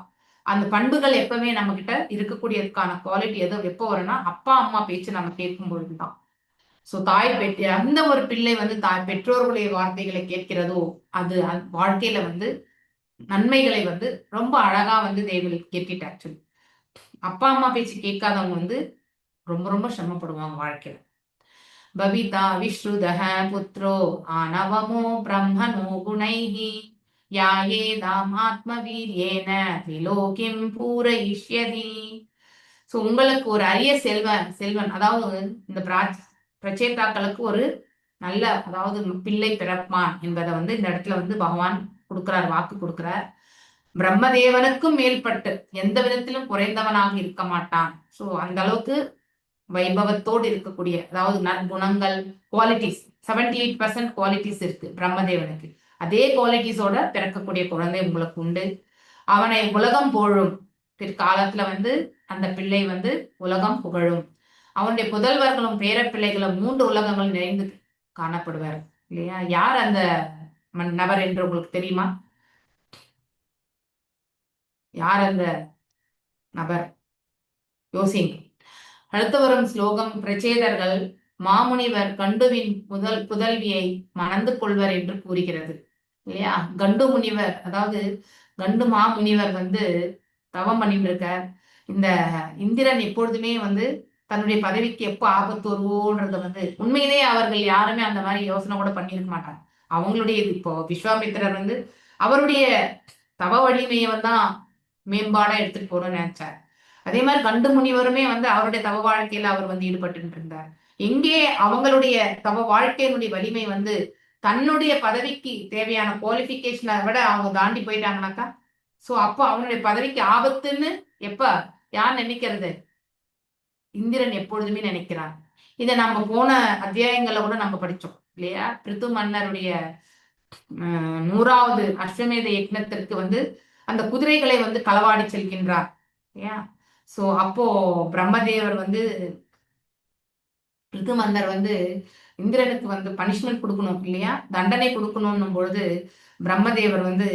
அந்த பண்புகள் எப்பவுமே நம்ம கிட்ட இருக்கக்கூடியதுக்கான குவாலிட்டி எப்போ வரும்னா அப்பா அம்மா பேச்சு நம்ம கேட்கும் பொழுதுதான். ஸோ அந்த ஒரு பிள்ளை வந்து பெற்றோர்களுடைய வார்த்தைகளை கேட்கிறதோ அது வாழ்க்கையில வந்து நன்மைகளை வந்து ரொம்ப அழகா வந்து தேவல் கேட்டுட்டு. ஆக்சுவலி அப்பா அம்மா பேச்சு கேட்காதவங்க வந்து ரொம்ப ரொம்ப சிரமப்படுவாங்க வாழ்க்கையில. பபிதா விஸ்ருதஹ புத்ரோ ஆனவமோ பிரம்மனோ குணைஹி யாயேதாம் ஆத்மவீர்யேன விலோகிம் பூரயிஷ்யதி. ஸோ உங்களுக்கு ஒரு அரிய செல்வன் அதாவது இந்த பிரச்சேதாக்களுக்கு ஒரு நல்ல அதாவது பிள்ளை பிறப்பான் என்பதை வந்து இந்த இடத்துல வந்து பகவான் கொடுக்கிறார், வாக்கு கொடுக்கிறார். பிரம்மதேவனுக்கும் மேல்பட்டு எந்த விதத்திலும் குறைந்தவனாக இருக்க மாட்டான். ஸோ அந்த அளவுக்கு வைபவத்தோடு இருக்கக்கூடிய அதாவது நற்குணங்கள் குவாலிட்டிஸ் 78% குவாலிட்டிஸ் இருக்கு பிரம்மதேவனுக்கு. அதே குவாலிட்டிஸோட பிறக்கக்கூடிய குழந்தை உங்களுக்கு உண்டு. அவனை உலகம் புகழும். பிற்காலத்துல வந்து அந்த பிள்ளை வந்து உலகம் புகழும். அவனுடைய புதல்வர்களும் பேர பிள்ளைகளும் 3 உலகங்கள் நிறைந்து காணப்படுவார் இல்லையா. யார் அந்த நபர் என்று உங்களுக்கு தெரியுமா? யார் அந்த நபர்? யோசிங்க. அடுத்து வரும் ஸ்லோகம் பிரச்சேதர்கள் மாமுனிவர் கண்டுவின் புதல்வியை மணந்து கொள்வர் என்று கூறுகிறது இல்லையா. கண்டு முனிவர் அதாவது கண்டு மாமுனிவர் வந்து தவம் பண்ணிட்டு இருக்கார். இந்த இந்திரன் எப்பொழுதுமே வந்து தன்னுடைய பதவிக்கு எப்போ ஆபத்து வருவோன்றத வந்து உண்மையிலேயே அவர்கள் யாருமே அந்த மாதிரி யோசனை கூட பண்ணியிருக்க மாட்டாங்க. அவங்களுடைய இப்போ விஸ்வாமித்திரர் வந்து அவருடைய தவ வலிமையை தான் மேம்பாடா எடுத்துட்டு போறோம்னு நினைச்சார். அதே மாதிரி கண்டு முனிவருமே வந்து அவருடைய தவ வாழ்க்கையில அவர் வந்து ஈடுபட்டு இருந்தார். எங்கே அவங்களுடைய தவ வாழ்க்கையினுடைய வலிமை வந்து தன்னுடைய பதவிக்கு தேவையான குவாலிபிகேஷனை விட அவங்க தாண்டி போயிட்டாங்கனாக்கா சோ அப்போ அவனுடைய பதவிக்கு ஆபத்துன்னு எப்ப யார் நினைக்கிறது? இந்திரன் எப்பொழுதுமே நினைக்கிறான். இதை நம்ம போன அத்தியாயங்கள்ல கூட நம்ம படிச்சோம் இல்லையா. பிருத்து மன்னருடைய 100வது அஸ்வமேத யக்னத்திற்கு வந்து அந்த குதிரைகளை வந்து களவாடி செல்கின்றார் இல்லையா. சோ அப்போ பிரம்மதேவர் வந்து பிருத்து மன்னர் வந்து இந்திரனுக்கு வந்து பனிஷ்மெண்ட் கொடுக்கணும் இல்லையா, தண்டனை கொடுக்கணும் பொழுது பிரம்மதேவர் வந்து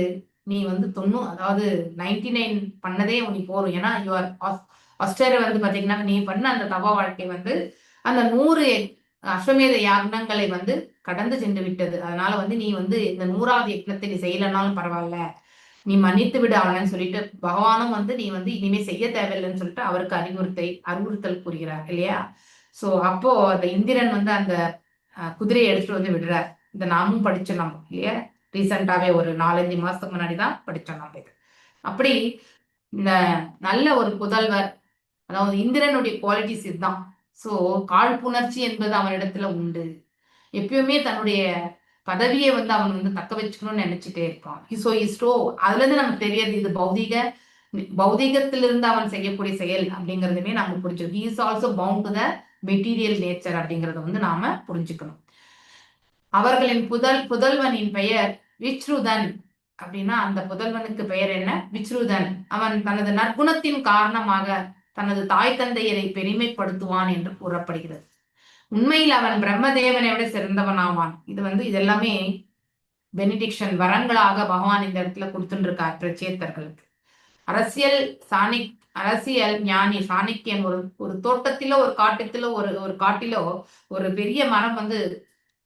நீ வந்து 99 பண்ணதே உனக்கு போரும். ஏன்னா யுவர் ஆஸ்திரேலியா வந்து பாத்தீங்கன்னா நீ பண்ண அந்த தவ வாழ்க்கை வந்து அந்த 100 அஸ்வமேத யாக்னங்களை வந்து கடந்து சென்று விட்டது. அதனால வந்து நீ வந்து இந்த 100வது யக்னத்தை நீ செய்யலனாலும் பரவாயில்ல, நீ மன்னித்து விடு அவனன்னு சொல்லிட்டு பகவானும் வந்து நீ வந்து இனிமே செய்ய தேவையில்லைன்னு சொல்லிட்டு அவருக்கு அறிவுறுத்தல் கூறுகிறார் இல்லையா. சோ அப்போ அந்த இந்திரன் வந்து அந்த குதிரையை எடுத்துட்டு வந்து விடுறார். இந்த நாமும் படிச்சோம் நம்ம இல்லையா, ரீசெண்டாவே ஒரு 4-5 மாசத்துக்கு முன்னாடிதான் படிச்சோம் நம்ம இது. அப்படி இந்த நல்ல ஒரு புதல்வர் அதாவது இந்திரனுடைய குவாலிட்டிஸ் இதுதான். சோ காழ்ப்புணர்ச்சி என்பது அவனிடத்துல உண்டு. எப்பயுமே தன்னுடைய பதவியை வந்து அவன் வந்து தக்க வச்சுக்கணும்னு நினைச்சிட்டே இருப்பான். அதுல இருந்து நமக்கு தெரியாது இது பௌதீகத்திலிருந்து அவன் செய்யக்கூடிய செயல் அப்படிங்கறதுமே நாம புரிஞ்சுக்கணும். He is also bound to the material nature அப்படிங்கறத வந்து நாம புரிஞ்சுக்கணும். அவர்களின் புதல்வனின் பெயர் விச்ருதன் அப்படின்னா அந்த புதல்வனுக்கு பெயர் என்ன? விச்ருதன். அவன் தனது நற்குணத்தின் காரணமாக தனது தாய் தந்தையரை பெருமைப்படுத்துவான் என்று கூறப்படுகிறது. உண்மையில் அவன் பிரம்மதேவனை விட சிறந்தவன் ஆவான். இது வந்து இதெல்லாமே வரங்களாக பகவான் இந்த இடத்துல கொடுத்துட்டு இருக்கார் பிரச்சேதர்களுக்கு. அரசியல் அரசியல் ஞானி சாணக்கியன் ஒரு தோட்டத்திலோ ஒரு காட்டத்திலோ ஒரு காட்டிலோ ஒரு பெரிய மரம் வந்து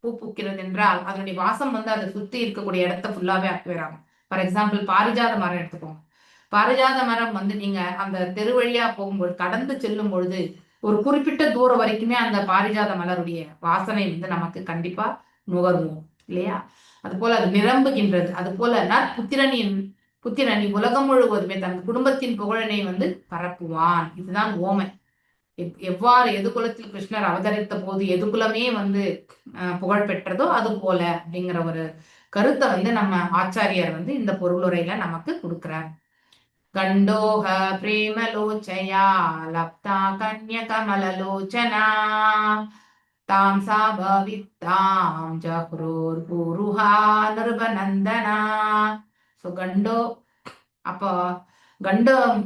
பூ பூக்கிறது என்றால் அதனுடைய வாசம் வந்து அதை சுத்தி இருக்கக்கூடிய இடத்த ஃபுல்லாவே ஆக்குறாங்க. ஃபார் எக்ஸாம்பிள் பாரிஜாத மரம் எடுத்துக்கோங்க. பாரிஜாத மரம் வந்து நீங்க அந்த தெரு வழியா போகும்போது கடந்து செல்லும் பொழுது ஒரு குறிப்பிட்ட தூரம் வரைக்குமே அந்த பாரிஜாத மலருடைய வாசனை வந்து நமக்கு கண்டிப்பா நுகர்வோம் இல்லையா? அது போல அது நிரம்புகின்றது. அது போல புத்திரனி உலகம் முழுவதுமே தன் குடும்பத்தின் புகழனை வந்து பரப்புவான். இதுதான் ஓமை. எவ்வாறு எதுகுலத்தில் கிருஷ்ணர் அவதரித்த போது எதுகுலமே வந்து புகழ் பெற்றதோ அது போல அப்படிங்கிற ஒரு கருத்தை வந்து நம்ம ஆச்சாரியார் வந்து இந்த பொருளுரையில நமக்கு கொடுக்கிறார். கண்டோக பிரேமலோச்சயா லப்தா கன்யகமலலோச்சனா தாம் சாபவித்தாம் ஜக்ரூர் பூருஹா நிருபநந்தனா. ஸோ அப்போ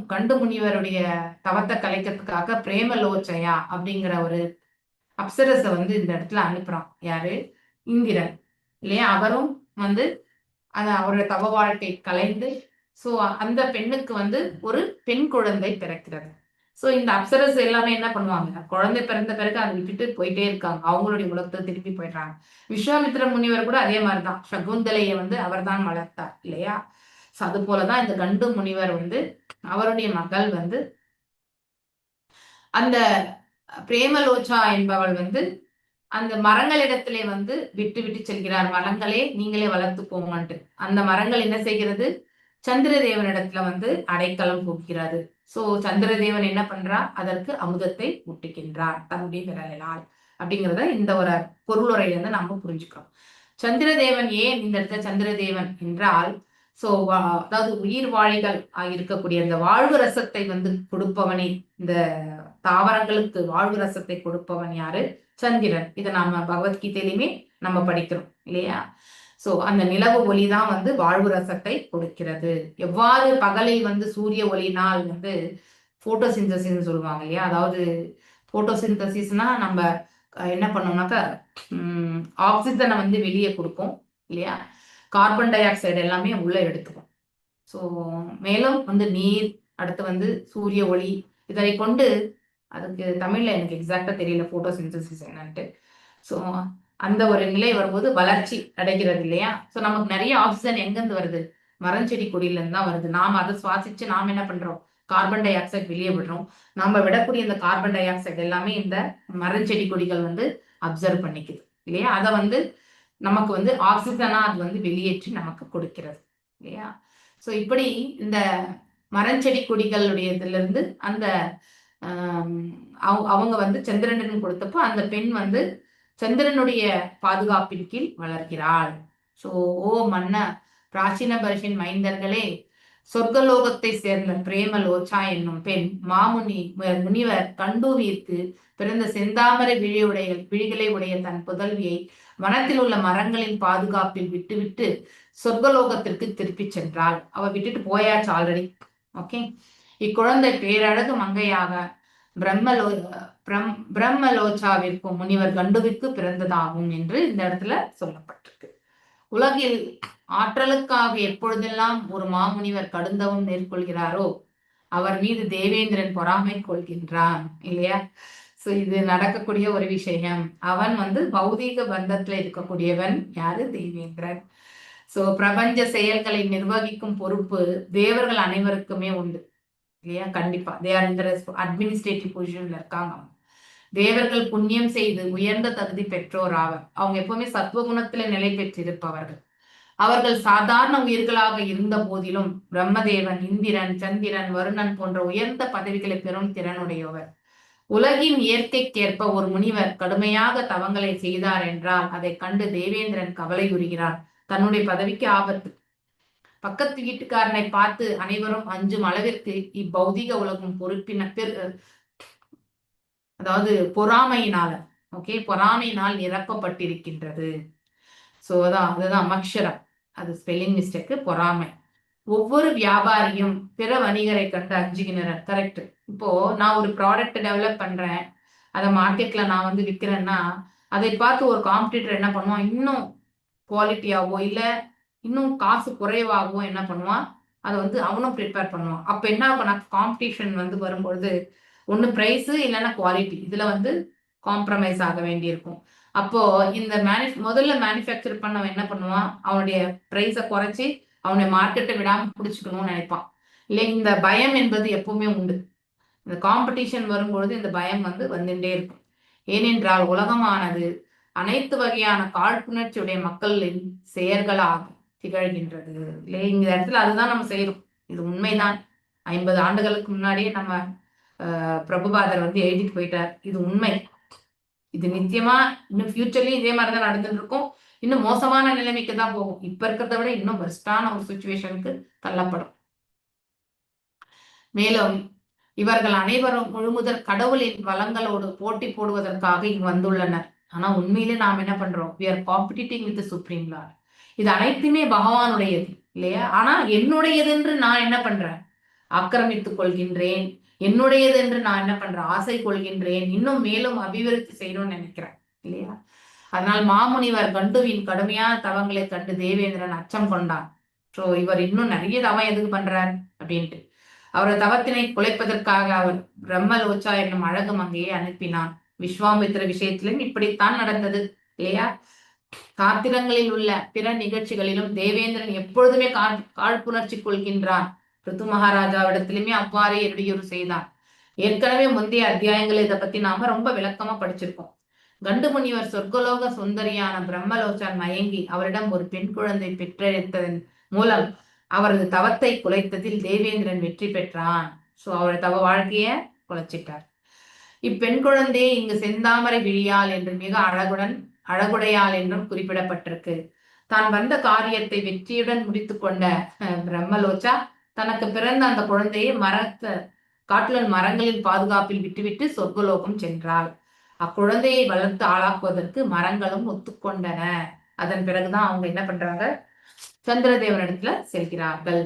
கண்டு முனிவருடைய தவத்தை கலைக்கிறதுக்காக பிரேமலோச்சயா அப்படிங்கிற ஒரு அப்சரஸை வந்து இந்த இடத்துல அனுப்புறான். யாரு? இந்திரன் இல்லையா? அவரும் வந்து அவருடைய தவ வாழ்க்கை கலைந்து ஸோ அந்த பெண்ணுக்கு வந்து ஒரு பெண் குழந்தை பிறக்கிறது. ஸோ இந்த அப்சரஸ் எல்லாமே என்ன பண்ணுவாங்க? குழந்தை பிறந்த பிறகு அதை விட்டுட்டு போயிட்டே இருக்காங்க. அவங்களுடைய உலகத்தை திருப்பி போயிடுறாங்க. விஸ்வாமித்திர முனிவர் கூட அதே மாதிரிதான். சகுந்தலையை வந்து அவர் தான் வளர்த்தார் இல்லையா? ஸோ அது போலதான் இந்த கண்டு முனிவர் வந்து அவருடைய மகள் வந்து அந்த பிரேமலோச்சா என்பவள் வந்து அந்த மரங்களிடத்திலே வந்து விட்டு விட்டு செல்கிறார். மரங்களே நீங்களே வளர்த்துக்கோங்கன்ட்டு. அந்த மரங்கள் என்ன செய்கிறது? சந்திரதேவனிடத்துல வந்து அடைக்கலம் போகிறாரு. சோ சந்திரதேவன் என்ன பண்றா? அதற்கு அமுதத்தை ஊட்டுகின்றார் தன்னுடைய விரலினால் அப்படிங்கிறத இந்த ஒரு பொருளுரையில இருந்து நம்ம புரிஞ்சுக்கிறோம். சந்திரதேவன் ஏன் இந்த இடத்துல சந்திரதேவன் என்றால், சோ அதாவது உயிர் வாழிகள் இருக்கக்கூடிய அந்த வாழ்வு ரசத்தை வந்து கொடுப்பவனே, இந்த தாவரங்களுக்கு வாழ்வு ரசத்தை கொடுப்பவன் யாரு? சந்திரன். இதை நாம பகவத்கீதையிலுமே நம்ம படிக்கிறோம் இல்லையா? சோ அந்த நிலவு ஒளிதான் வந்து வாழ்வு ரசத்தை கொடுக்கிறது. எவ்வாறு பகலில் வந்து சூரிய ஒளினால் வந்து போட்டோசிந்தசிஸ் சொல்லுவாங்க இல்லையா? அதாவது போட்டோசிந்தசிஸ்னா நம்ம என்ன பண்ணோம்னாக்கா ஆக்சிஜனை வந்து வெளியே கொடுக்கும் இல்லையா? கார்பன் டை ஆக்சைடு எல்லாமே உள்ள எடுத்துக்கும். ஸோ மேலும் வந்து நீர், அடுத்து வந்து சூரிய ஒளி, இதை கொண்டு அதுக்கு தமிழ்ல எனக்கு எக்ஸாக்டா தெரியல போட்டோசிந்தசிஸ் என்னன்ட்டு. ஸோ அந்த ஒரு நிலை வரும்போது வளர்ச்சி அடைகிறது இல்லையா? ஸோ நமக்கு நிறைய ஆக்சிஜன் எங்கேருந்து வருது? மரஞ்செடி கொடியில இருந்து தான் வருது. நாம அதை சுவாசிச்சு நாம என்ன பண்றோம்? கார்பன் டை ஆக்சைடு வெளியே விடுறோம். நம்ம விடக்கூடிய இந்த கார்பன் டை ஆக்சைடு எல்லாமே இந்த மரஞ்செடி கொடிகள் வந்து அப்சர்வ் பண்ணிக்குது இல்லையா? அதை வந்து நமக்கு வந்து ஆக்சிஜனா அது வந்து வெளியேற்றி நமக்கு கொடுக்கிறது இல்லையா? ஸோ இப்படி இந்த மரஞ்செடி கொடிகளுடைய இதுல இருந்து அந்த அவங்க வந்து சந்திரனுக்கு கொடுத்தப்போ அந்த பெண் வந்து சந்திரனுடைய பாதுகாப்பின் கீழ் வளர்கிறாள். சோ ஓ மன்ன பிராச்சீன பரிஷின் மைந்தர்களே, சொர்க்கலோகத்தை சேர்ந்த பிரேமலோச்சா என்னும் பெண் முனிவர் கண்டூவிற்கு பிறந்த செந்தாமரை விழிகளை உடைய தன் புதல்வியை வனத்தில் உள்ள மரங்களின் பாதுகாப்பில் விட்டுவிட்டு சொர்க்கலோகத்திற்கு திருப்பி சென்றாள். அவ விட்டுட்டு போயாச்சு ஆல்ரெடி. ஓகே. இக்குழந்தை பேரழகு மங்கையாக பிரம்மலோச்சாவிற்கும் முனிவர் கண்டுவிற்கு பிறந்ததாகும் என்று இந்த இடத்துல சொல்லப்பட்டிருக்கு. உலகில் ஆற்றலுக்காக எப்பொழுதெல்லாம் ஒரு மாமுனிவர் கடுந்தவம் மேற்கொள்கிறாரோ அவர் மீது தேவேந்திரன் பொறாமை கொள்கின்றான் இல்லையா? சோ இது நடக்கக்கூடிய ஒரு விஷயம். அவன் வந்து பௌதீக பந்தத்துல இருக்கக்கூடியவன் யாரு? தேவேந்திரன். சோ பிரபஞ்ச செயல்களை நிர்வகிக்கும் பொறுப்பு தேவர்கள் அனைவருக்குமே உண்டு இல்லையா? கண்டிப்பா அட்மினிஸ்ட்ரேட்டிவ் பொசிஷன்ல இருக்காங்க. தேவர்கள் புண்ணியம் செய்து உயர்ந்த தகுதி பெற்றோர் ஆவர். அவங்க எப்பவுமே சத்துவகுணத்துல நிலை பெற்றிருப்பவர்கள். அவர்கள் சாதாரண உயிர்களாக இருந்த போதிலும் பிரம்மதேவன், இந்திரன், சந்திரன், வருணன் போன்ற உயர்ந்த பதவிகளை பெறும் திறனுடையவர். உலகின் இயற்கைக்கேற்ப ஒரு முனிவர் கடுமையாக தவங்களை செய்தார் என்றால் அதை கண்டு தேவேந்திரன் கவலையுறுகிறார். தன்னுடைய பதவிக்கு ஆபத்து. பக்கத்து வீட்டுக்காரனை பார்த்து அனைவரும் அஞ்சும் அளவிற்கு இப்பௌதிக உலகம் அதாவது பொறாமையினால பொறாமையினால் நிரப்பப்பட்டிருக்கின்றது. சோ அதுதான் மக்ஷரம், அது ஸ்பெல்லிங் மிஸ்டேக்கு, பொறாமை. ஒவ்வொரு வியாபாரியும் பிற வணிகரை கண்டு அஞ்சுகின்றனர். கரெக்ட். இப்போ நான் ஒரு ப்ராடக்ட் டெவலப் பண்றேன், அதை மார்க்கெட்ல நான் வந்து விற்கிறேன்னா அதை பார்த்து ஒரு காம்படிட்டர் என்ன பண்ணுவான்? இன்னும் குவாலிட்டியாவோ இல்ல இன்னும் காசு குறைவாகவோ என்ன பண்ணுவான்? அதை வந்து அவனும் ப்ரிப்பேர் பண்ணுவான். அப்ப என்ன ஆகும், காம்படிஷன் வந்து வரும்பொழுது ஒண்ணு பிரைஸ் இல்லைன்னா குவாலிட்டி, இதுல வந்து காம்ப்ரமைஸ் ஆக வேண்டியிருக்கும். அப்போ இந்த முதல்ல மேனுஃபேக்சர் பண்ணவன் என்ன பண்ணுவான், அவனுடைய பிரைஸை குறைச்சி அவனுடைய மார்க்கெட்டை விடாம பிடிச்சிக்கணும்னு நினைப்பான். இல்லை, இந்த பயம் என்பது எப்பவுமே உண்டு. இந்த காம்படிஷன் வரும்பொழுது இந்த பயம் வந்து வந்துட்டே இருக்கும். ஏனென்றால் உலகமானது அனைத்து வகையான காழ்ப்புணர்ச்சியுடைய மக்களின் செயல்களாக திகழ்கின்றது. இல்லை, இந்த இடத்துல அதுதான் நம்ம செய்யறோம். இது உண்மைதான். 50 ஆண்டுகளுக்கு முன்னாடியே நம்ம பிரபுபாதர் வந்து எழுதிட்டு போயிட்டார். இது உண்மை. இது நிச்சயமா இன்னும் ஃபியூச்சர்லயும் இதே மாதிரிதான் நடந்துட்டு இருக்கும். இன்னும் மோசமான நிலைமைக்கு தான் போகும். இப்ப இருக்கிறத விட இன்னும் பெஸ்டான ஒரு சுச்சுவேஷனுக்கு தள்ளப்படும். மேலும் இவர்கள் அனைவரும் முழுமுதற் கடவுளின் வளங்களோடு போட்டி போடுவதற்காக இங்கு வந்துள்ளனர். ஆனா உண்மையிலே நாம் என்ன பண்றோம், we are competing with the supreme lord. இது அனைத்துமே பகவானுடையது இல்லையா? ஆனா என்னுடையது என்று நான் என்ன பண்றேன், ஆக்கிரமித்துக் கொள்கின்றேன். என்னுடையது என்று நான் என்ன பண்றேன், ஆசை கொள்கின்றேன். இன்னும் மேலும் அபிவிருத்தி செய்யணும்னு நினைக்கிறேன் இல்லையா? அதனால் மாமுனிவர் கண்டுவின் கடுமையான தவங்களை கண்டு தேவேந்திரன் அச்சம் கொண்டான். சோ இவர் இன்னும் நிறைய தவம் எதுக்கு பண்றார் அப்படின்ட்டு அவரது தவத்தினை குலைப்பதற்காக அவர் பிரம்மலோச்சா என்னும் அழகு மங்கையை அனுப்பினான். விஸ்வாமித்திர விஷயத்திலும் இப்படித்தான் நடந்தது இல்லையா? சாத்திரங்களில் உள்ள பிற நிகழ்ச்சிகளிலும் தேவேந்திரன் எப்பொழுதுமே காழ்ப்புணர்ச்சி கொள்கின்றான். ரித்து மகாராஜாவிடத்திலுமே அவ்வாறே இடையூறு செய்தான். ஏற்கனவே முந்தைய அத்தியாயங்கள் இதை பத்தி நாம ரொம்ப விளக்கமா படிச்சிருக்கோம். கண்டு முனிவர் சொர்க்கலோக சுந்தரியான பிரம்மலோச்சான் மயங்கி அவரிடம் ஒரு பெண் குழந்தை பெற்றெடுத்ததன் மூலம் அவரது தவத்தை குலைத்ததில் தேவேந்திரன் வெற்றி பெற்றான். சோ அவரது தவ வாழ்க்கைய குலைச்சிட்டார். இப்பெண் குழந்தையை இங்கு செந்தாமரை விழியாள் என்று மிக அழகுடையாள் என்றும் குறிப்பிடப்பட்டிருக்கு. தான் வந்த காரியத்தை வெற்றியுடன் முடித்து கொண்ட பிரம்மலோச்சா தனக்கு பிறந்த அந்த குழந்தையை காட்டுல மரங்களின் பாதுகாப்பில் விட்டுவிட்டு சொர்க்கலோகம் சென்றாள். அக்குழந்தையை வளர்த்து ஆளாக்குவதற்கு மரங்களும் ஒத்துக்கொண்டன. அதன் பிறகுதான் அவங்க என்ன பண்றாங்க, சந்திரதேவனிடத்துல செல்கிறார்கள்.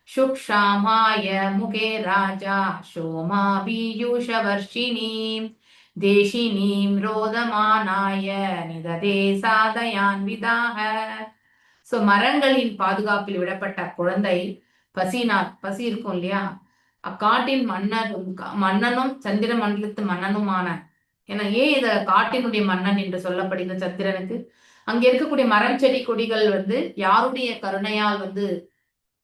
சுக்ஷாமாய முகே ராஜா சோமா பீயூஷ வர்ஷினீம் தேஷினீம் ரோதமானாய நிததே சாதயான் விதாக. சோ மரங்களின் பாதுகாப்பில் விடப்பட்ட குழந்தை பசி இருக்கும் இல்லையா, அக்காட்டின் மன்னனும் சந்திர மண்டலத்து மன்னனுமான, ஏன்னா ஏன் இத காட்டினுடைய மன்னன் என்று சொல்லப்படுகிற சந்திரனுக்கு, அங்க இருக்கக்கூடிய மரம் செடி கொடிகள் வந்து யாருடைய கருணையால் வந்து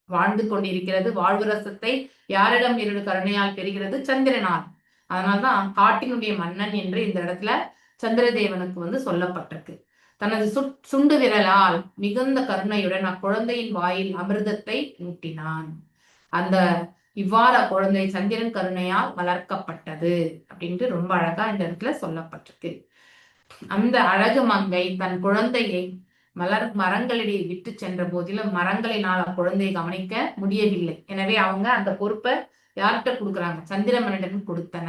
வாழ்ந்து கொண்டிருக்கிறது, வாழ்வு ரசத்தை யாரிடம் இருந்து கருணையால் பெறுகிறது, சந்திரனால். அதனால்தான் காட்டினுடைய மன்னன் என்று இந்த இடத்துல சந்திரதேவனுக்கு வந்து சொல்லப்பட்டிருக்கு. தனது சுண்டு விரலால் மிகுந்த கருணையுடன் அக்குழந்தையின் வாயில் அமிர்தத்தை ஊட்டினான். அந்த இவ்வாறு குழந்தை சந்திரன் கருணையால் வளர்க்கப்பட்டது அப்படின்ட்டு ரொம்ப அழகா இந்த இடத்துல சொல்லப்பட்டிருக்கு. அந்த அழகு மங்கை தன் குழந்தையை மரங்களிடையே விட்டு சென்ற போதிலும் மரங்களினால் அக்குழந்தையை கவனிக்க முடியவில்லை. எனவே அவங்க அந்த பொறுப்பை யார்கிட்ட கொடுக்குறாங்க, சந்திரமனிடம் கொடுத்தன.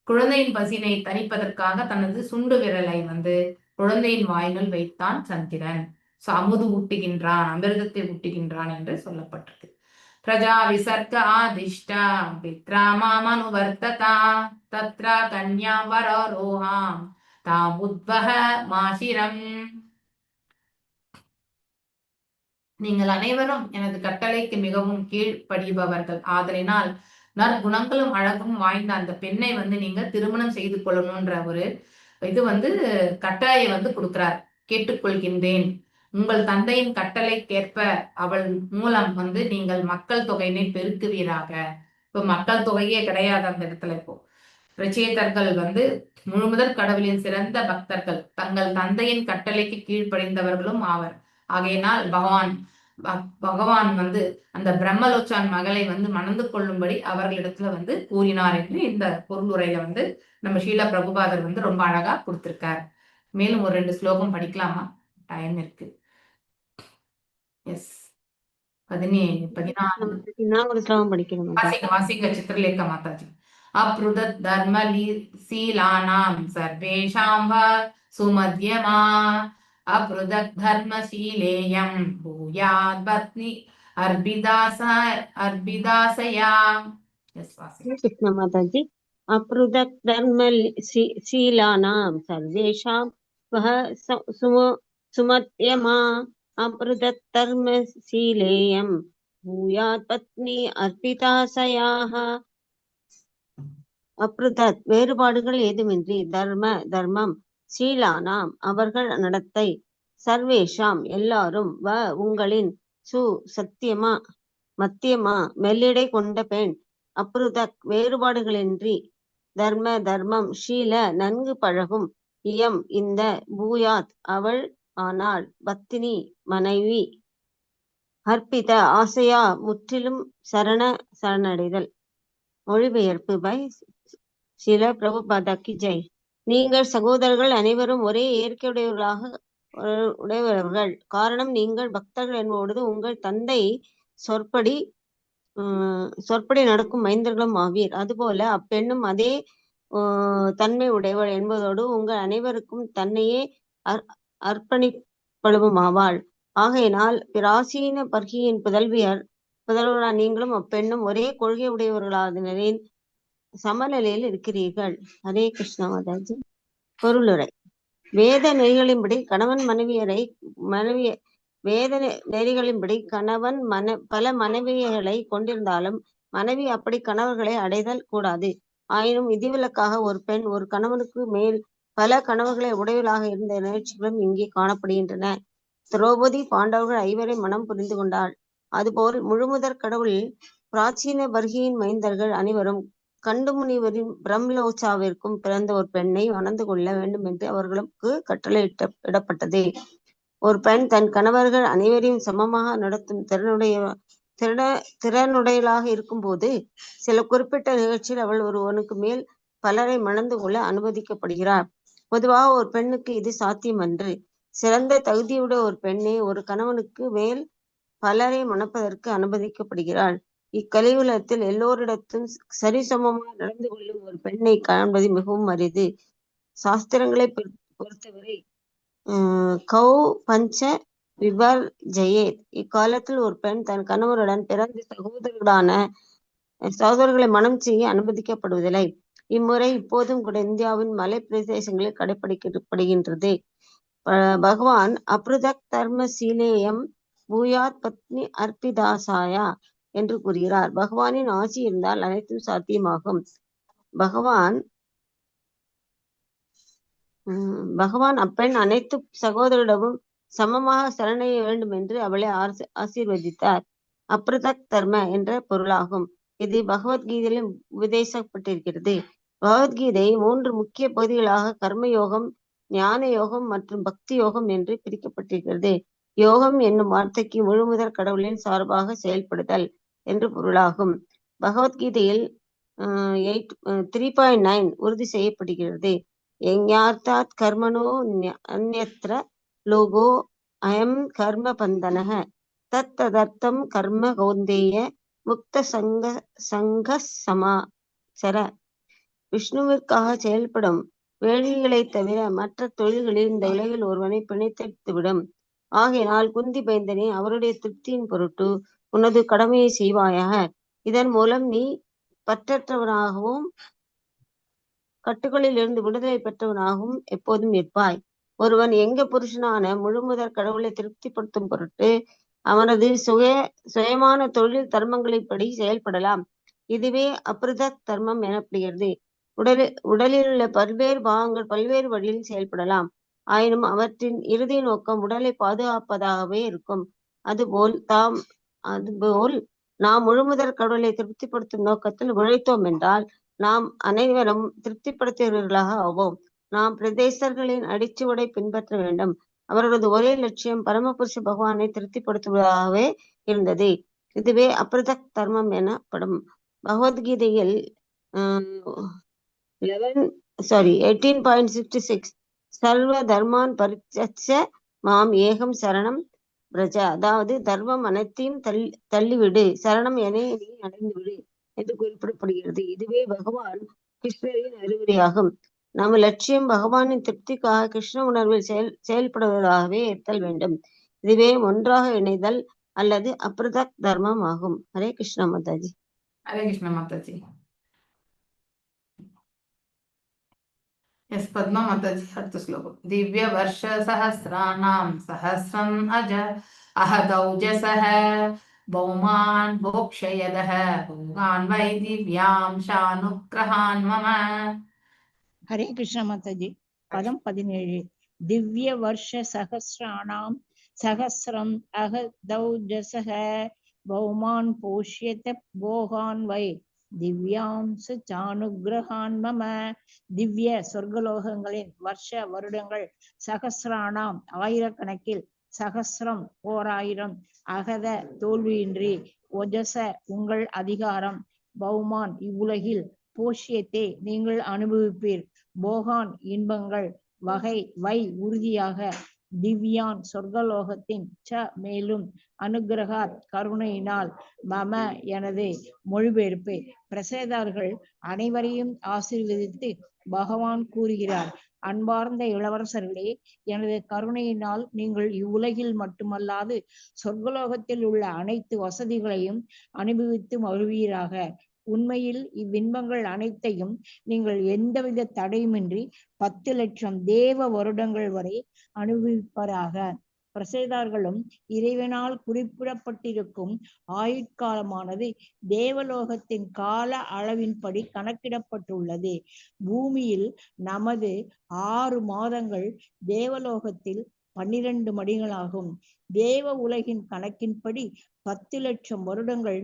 குழந்தையின் பசினை தணிப்பதற்காக தனது சுண்டு விரலை வந்து குழந்தையின் வாயினுள் வைத்தான் சந்திரன். அமுது ஊட்டுகின்றான், அமிர்தத்தை ஊட்டுகின்றான் என்று சொல்லப்பட்டிருக்கு. பிரஜா விசர்க்க ஆதிஷ்டா பித்ராமாமனுவர்த்ததா தத்ரா கன்யா வரோஹாம் தாம் உத்வஹ மாசிரம். நீங்கள் அனைவரும் எனது கட்டளைக்கு மிகவும் கீழ்ப்படிபவர்கள் ஆதலினால் நற்குணங்களும் அழகும் வாய்ந்த அந்த பெண்ணை வந்து நீங்க திருமணம் செய்து கொள்ளணும்ன்ற ஒரு இது வந்து கட்டளையை வந்து கொடுக்கிறார். கேட்டுக்கொள்கின்றேன், உங்கள் தந்தையின் கட்டளைக்கேற்ப அவள் மூலம் வந்து நீங்கள் மக்கள் தொகையினை பெருக்குவீராக. இப்ப மக்கள் தொகையே கிடையாது அந்த இடத்துல. இப்போ பிரச்சேதர்கள் வந்து முழுமுதற் கடவுளின் சிறந்த பக்தர்கள், தங்கள் தந்தையின் கட்டளைக்கு கீழ்ப்படிந்தவர்களும் ஆவர். ஆகையினால் பகவான் வந்து அந்த பிரம்மலோச்சான் மகளை வந்து மணந்து கொள்ளும்படி அவர்களிடத்துல வந்து கூறினார் என்று இந்த பொருளுரையில வந்து நம்ம ஷீலா பிரபுபாதர் வந்து ரொம்ப அழகா கொடுத்திருக்கார். மேலும் ஒரு 2 ஸ்லோகம் படிக்கலாமா? டைம் இருக்கு. எஸ் 14 வாசிங்க சித்திரலேகா மாதாஜி. அப்ருதத் தர்ம சீலானாம் சர்வேஷாம் வ சுமத்யமா அப்ருதத் தர்மசீலேயம் பூயாத் பத்னி அர்பிதாசயா. கிருஷ்ண மாதாஜி. அப்ருதத் தர்மசீலானாம் சர்வேஷாம் வஹ சுமத்யமா அப்ருதத் தர்மசீலேயம் भूयात् पत्नी अर्पिता सयाः அப்ருதத் வேறுபாடுகள் ஏதுமின்றி தர்மம் சீலானாம் அவர்கள் நடத்தை சர்வேஷாம் எல்லாரும் உங்களின் சத்தியமா மத்தியமா மெல்லிடை கொண்ட பெண் அப்ருதக் வேறுபாடுகளின்றி தர்மம் ஷீல நன்கு பழகும் இயம் இந்த பூயாத் அவள் ஆனால் பத்தினி மனைவி அர்ப்பித ஆசையா முற்றிலும் சரணடைதல். மொழிபெயர்ப்பு பை ஸ்ரீல பிரபுபாதா கி ஜெய். நீங்கள் சகோதரர்கள் அனைவரும் ஒரே உடையவர்கள். காரணம், நீங்கள் பக்தர்கள் என்பது உங்கள் தந்தை சொற்படி நடக்கும் மைந்தர்களும் ஆவீர். அதுபோல அப்பெண்ணும் அதே தன்மை உடையவள் என்பதோடு உங்கள் அனைவருக்கும் தன்னையே அர்ப்பணிப்பளவும் ஆவாள். ஆகையினால் பிராசீன பர்கியின் புதல்வரான நீங்களும் அப்பெண்ணும் ஒரே கொள்கை உடையவர்களாதலின் சமநிலையில் இருக்கிறீர்கள். ஹரே கிருஷ்ணா மாதாஜி. பொருளுரை. வேத நெறிகளின்படி கணவன் கணவன் பல மனைவியர்களை கொண்டிருந்தாலும் மனைவி அப்படி கணவர்களை அடைதல் கூடாது. ஆயினும் விதிவிலக்காக ஒரு பெண் ஒரு கணவனுக்கு மேல் பல கணவர்களை உடையவளாக இருந்த நிகழ்ச்சிகளும் இங்கே காணப்படுகின்றன. திரௌபதி பாண்டவர்கள் 5 மனம் புரிந்து கொண்டாள். அதுபோல் முழுமுதற் கடவுள் பிராச்சீன பர்கியின் மைந்தர்கள் அனைவரும் கண்டு முனிவரின் பிரம்லோச்சாவிற்கும் பிறந்த ஒரு பெண்ணை மணந்து கொள்ள வேண்டும் என்று அவர்களுக்கு கட்டளையிடப்பட்டது. ஒரு பெண் தன் கணவர்கள் அனைவரையும் சமமாக நடத்தும் திறனுடையலாக இருக்கும் போது சில குறிப்பிட்ட நிகழ்ச்சியில் அவள் ஒருவனுக்கு மேல் பலரை மணந்து கொள்ள அனுமதிக்கப்படுகிறார். பொதுவாக ஒரு பெண்ணுக்கு இது சாத்தியமன்று. சிறந்த தகுதியுடைய ஒரு பெண்ணே ஒரு கணவனுக்கு மேல் பலரை மணப்பதற்கு அனுமதிக்கப்படுகிறாள். இக்கலியுலகத்தில் எல்லோரிடத்தும் சரிசமமாக நடந்து கொள்ளும் ஒரு பெண்ணை காண்பது மிகவும் அரிது. சாஸ்திரங்களை பொறுத்தவரை கௌ பஞ்ச விபர் ஜெயேத். இக்காலத்தில் ஒரு பெண் தன் கணவருடன் பிறந்த சகோதரர்களை மனம் செய்ய அனுமதிக்கப்படுவதில்லை. இம்முறை இப்போதும் கூட இந்தியாவின் மலை பிரதேசங்களில் கடைபிடிக்கப்படுகின்றது. பகவான் அப்ருதக் தர்ம சீலேயம் பூயாத் பத்னி அர்ப்பிதாசாயா என்று கூறுகிறார். பகவானின் ஆசி இருந்தால் அனைத்தும் சாத்தியமாகும். பகவான் அப்பெண் அனைத்து சகோதரிடமும் சமமாக சரணடைய வேண்டும் என்று அவளை ஆசீர்வதித்தார். அப்ருதக் தர்ம என்ற பொருளாகும். இது பகவத்கீதையிலும் உபதேசப்பட்டிருக்கிறது. பகவத்கீதை 3 முக்கிய பகுதிகளாக கர்மயோகம், ஞான யோகம் மற்றும் பக்தி யோகம் என்று பிரிக்கப்பட்டிருக்கிறது. யோகம் என்னும் வார்த்தைக்கு முழுமுதற் கடவுளின் சார்பாக செயல்படுதல் என்று பொருளாகும். பகவத்கீதையில் 3.9 உறுதி செய்யப்படுகிறது. யஞார்த்தாத் கர்மணோ அந்யத்ர லோகோ அயம் கர்ம பந்தனஹ தத்ததர்த்தம் கர்ம கௌந்தேய முக்த சங்க சமாசர. விஷ்ணுவிற்காக செயல்படும் வேள்விகளைத் தவிர மற்ற தொழில்களில் இந்த உலகில் ஒருவனை பிணைத்துவிடும். ஆகையினால் குந்தி பைந்தனே, அவருடைய திருப்தியின் பொருட்டு உனது கடமையை செய்வாயாக. இதன் மூலம் நீ பற்றற்றவனாகவும் கட்டுகளில் இருந்து விடுதலை பெற்றவனாகவும் எப்போதும் இருப்பாய். ஒருவன் எங்க புருஷனான முழுமுதற் கடவுளை திருப்திப்படுத்தும் பொருட்டு அவனது சுயமான தொழில் தர்மங்களின்படி செயல்படலாம். இதுவே அப்ருதக் தர்மம் எனப்படுகிறது. உடலில் உள்ள பல்வேறு பாகங்கள் பல்வேறு வழியில் செயல்படலாம். ஆயினும் அவற்றின் இறுதி நோக்கம் உடலை பாதுகாப்பதாகவே இருக்கும். அதுபோல் நாம் முழுமுதற் கடவுளை திருப்திப்படுத்தும் நோக்கத்தில் உழைத்தோம் என்றால் நாம் அனைவரும் திருப்திப்படுத்துகிறவர்களாக ஆவோம். நாம் பிரதேசர்களின் அடிச்சுவடை பின்பற்ற வேண்டும். அவர்களது ஒரே லட்சியம் பரமபுருஷ பகவானை திருப்திப்படுத்துவதாகவே இருந்தது. இதுவே அப்ருதக் தர்மம் எனப்படும். பகவத்கீதையில் 18.66 சர்வ தர்மான் பரித்யஜ்ய மாம் ஏகம் சரணம் பிரஜ, அதாவது தர்மம் அனைத்தையும் தள்ளிவிடு, சரணம் என நீ அடைந்து விடு என்று குறிப்பிடப்படுகிறது. இதுவே பகவான் கிருஷ்ணரின் அறிவுரையாகும். நம்ம லட்சியம் பகவானின் திருப்திக்காக கிருஷ்ண உணர்வில் செயல்படுவதாகவே இருத்தல் வேண்டும். இதுவே ஒன்றாக இணைதல் அல்லது அப்ருதக் தர்மம் ஆகும். ஹரே கிருஷ்ணா மாதாஜி. ஹரே கிருஷ்ணா மாதாஜி. எஸ் பத்மா மாதாஜி, அடுத்த ஸ்லோகம். திவ்ய வருஷ சஹஸ்ராணாம் சஹஸ்ரம் அஜ அஹதௌஜசஹ பௌமான் போக்ஷயதஹ போகான் வை திவ்யாம் ஷானுக்ரஹான் மம. ஹரே கிருஷ்ண மாதாஜி. பதம் 17. திவ்ய வருஷ சகஸ்ராணாம் சகஸ்ரம் அகதௌஜசஹ பௌமான் போஷ்யத போகான் வை திவ்யாம் சானுகிரகான் மம. திவ்ய சொர்க்கலோகங்களின் வருஷ வருடங்கள் சகஸ்ராணாம் ஆயிரக்கணக்கில், சகஸ்ரம் 1000, அகத தோல்வியின்றி, ஒஜச உங்கள் அதிகாரம், பௌமான் இவ்வுலகில், போஷ்யத்தே நீங்கள் அனுபவிப்பீர், போகான் இன்பங்கள், வகை வை உறுதியாக, திவ்யான் சொர்க்கலோகத்தின், ச மேலும், அனுகிரகாத் கருணையினால், மம எனது மொழிபெயர்ப்பு. பிரசேதார்கள் அனைவரையும் ஆசீர்வதித்து பகவான் கூறுகிறார், அன்பார்ந்த இளவரசர்களே, எனது கருணையினால் நீங்கள் இவ்வுலகில் மட்டுமல்லாது சொர்க்கலோகத்தில் உள்ள அனைத்து வசதிகளையும் அனுபவித்து மகிழ்வீராக. உண்மையில் இவ்வின்பங்கள் அனைத்தையும் நீங்கள் எந்தவித தடையுமின்றி 10 லட்சம் தேவ வருடங்கள் வரை அனுபவிப்பதாக. பிரசேதார்களும் இறைவனால் குறிப்பிடப்பட்டிருக்கும் ஆயுட்காலமானது தேவலோகத்தின் கால அளவின்படி கணக்கிடப்பட்டுள்ளது. பூமியில் நமது 6 மாதங்கள் தேவலோகத்தில் 12 மணிகளாகும். தேவ உலகின் கணக்கின்படி 10 லட்சம் வருடங்கள்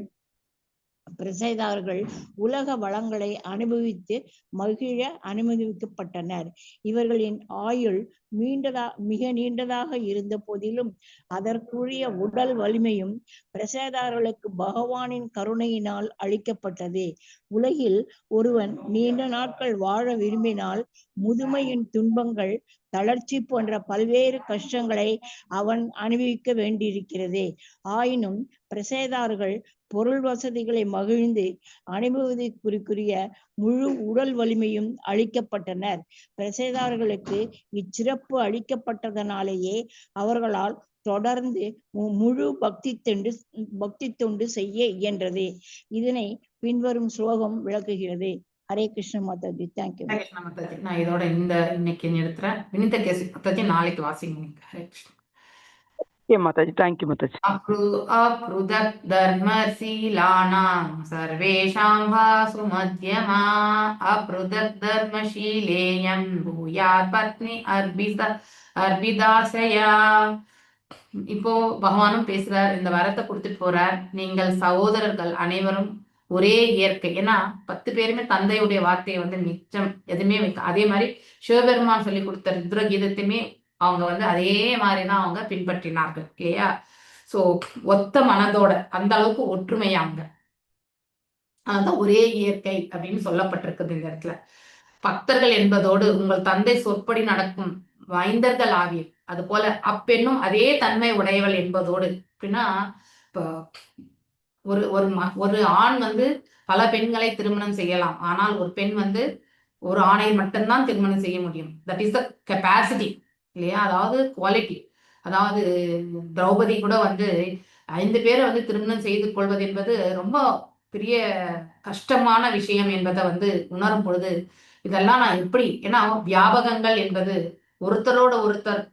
பிரசேதார்கள் உலக வளங்களை அனுபவித்து மகிழ அனுமதிக்கப்பட்டனர். இவர்களின் ஆயுள் மிக நீண்டதாக இருந்த போதிலும் அதற்குரிய உடல் வலிமையும் பிரசேதார்களுக்கு பகவானின் கருணையினால் அளிக்கப்பட்டது. உலகில் ஒருவன் நீண்ட நாட்கள் வாழ விரும்பினால் முதுமையின் துன்பங்கள், தளர்ச்சி போன்ற பல்வேறு கஷ்டங்களை அவன் அனுபவிக்க வேண்டியிருக்கிறது. ஆயினும் பிரசேதார்கள் பொருள் வசதிகளை மகிழ்ந்து அனுபவத்திற்குரிய முழு உடல் வலிமையும் அளிக்கப்பட்டனர். பிரசேதார்களுக்கு இச்சிறப்பு அளிக்கப்பட்டதனாலேயே அவர்களால் தொடர்ந்து முழு பக்தி தொண்டு செய்ய இயன்றது. இதனை பின்வரும் ஸ்லோகம் விளக்குகிறது. ஹரே கிருஷ்ண மாதாஜி. தேங்க்யூ. நான் இதோட இன்னைக்கு நிறுத்துறேன். வினித கேசி மாதாஜி நாளைக்கு வாசிங்க. ஹரே கிருஷ்ண. माताजी, थैंक यू माताजी. अपृदत् धर्मशीलानां सर्वेषां भासु मध्यमा अपृदत् धर्मशीलेयं भूयात् पत्नी अर्बिदासया. இப்போ பகவானும் பேசுறார், இந்த வரத்தை கொடுத்துட்டு போறார். நீங்கள் சகோதரர்கள் அனைவரும் ஒரே இயற்கை. ஏன்னா 10 பேருமே தந்தையுடைய வார்த்தையை மிச்சம் எதுவுமே அதே மாதிரி சிவபெருமான் சொல்லி கொடுத்த ருத்ரகீதத்தையுமே அவங்க அதே மாதிரிதான் அவங்க பின்பற்றினார்கள் இல்லையா. சோ ஒத்த மனதோட அந்த அளவுக்கு ஒற்றுமையா அவங்க, அதான் ஒரே இயற்கை அப்படின்னு சொல்லப்பட்டிருக்குது இந்த இடத்துல. பக்தர்கள் என்பதோடு உங்கள் தந்தை சொற்படி நடக்கும் மைந்தர்கள் ஆவீர். அது போல அப்பெண்ணும் அதே தன்மை உடையவள் என்பதோடு அப்படின்னா, இப்போ ஒரு ஆண் பல பெண்களை திருமணம் செய்யலாம். ஆனால் ஒரு பெண் ஒரு ஆணை மட்டும்தான் திருமணம் செய்ய முடியும். தட் இஸ் த கெப்பாசிட்டி இல்லையா. அதாவது குவாலிட்டி. அதாவது திரௌபதி கூட 5 பேரை திருமணம் செய்து கொள்வது என்பது ரொம்ப பெரிய கஷ்டமான விஷயம் என்பதை உணரும் பொழுது இதெல்லாம் நான் எப்படி, ஏன்னா வியாபகங்கள் என்பது ஒருத்தரோட ஒருத்தர்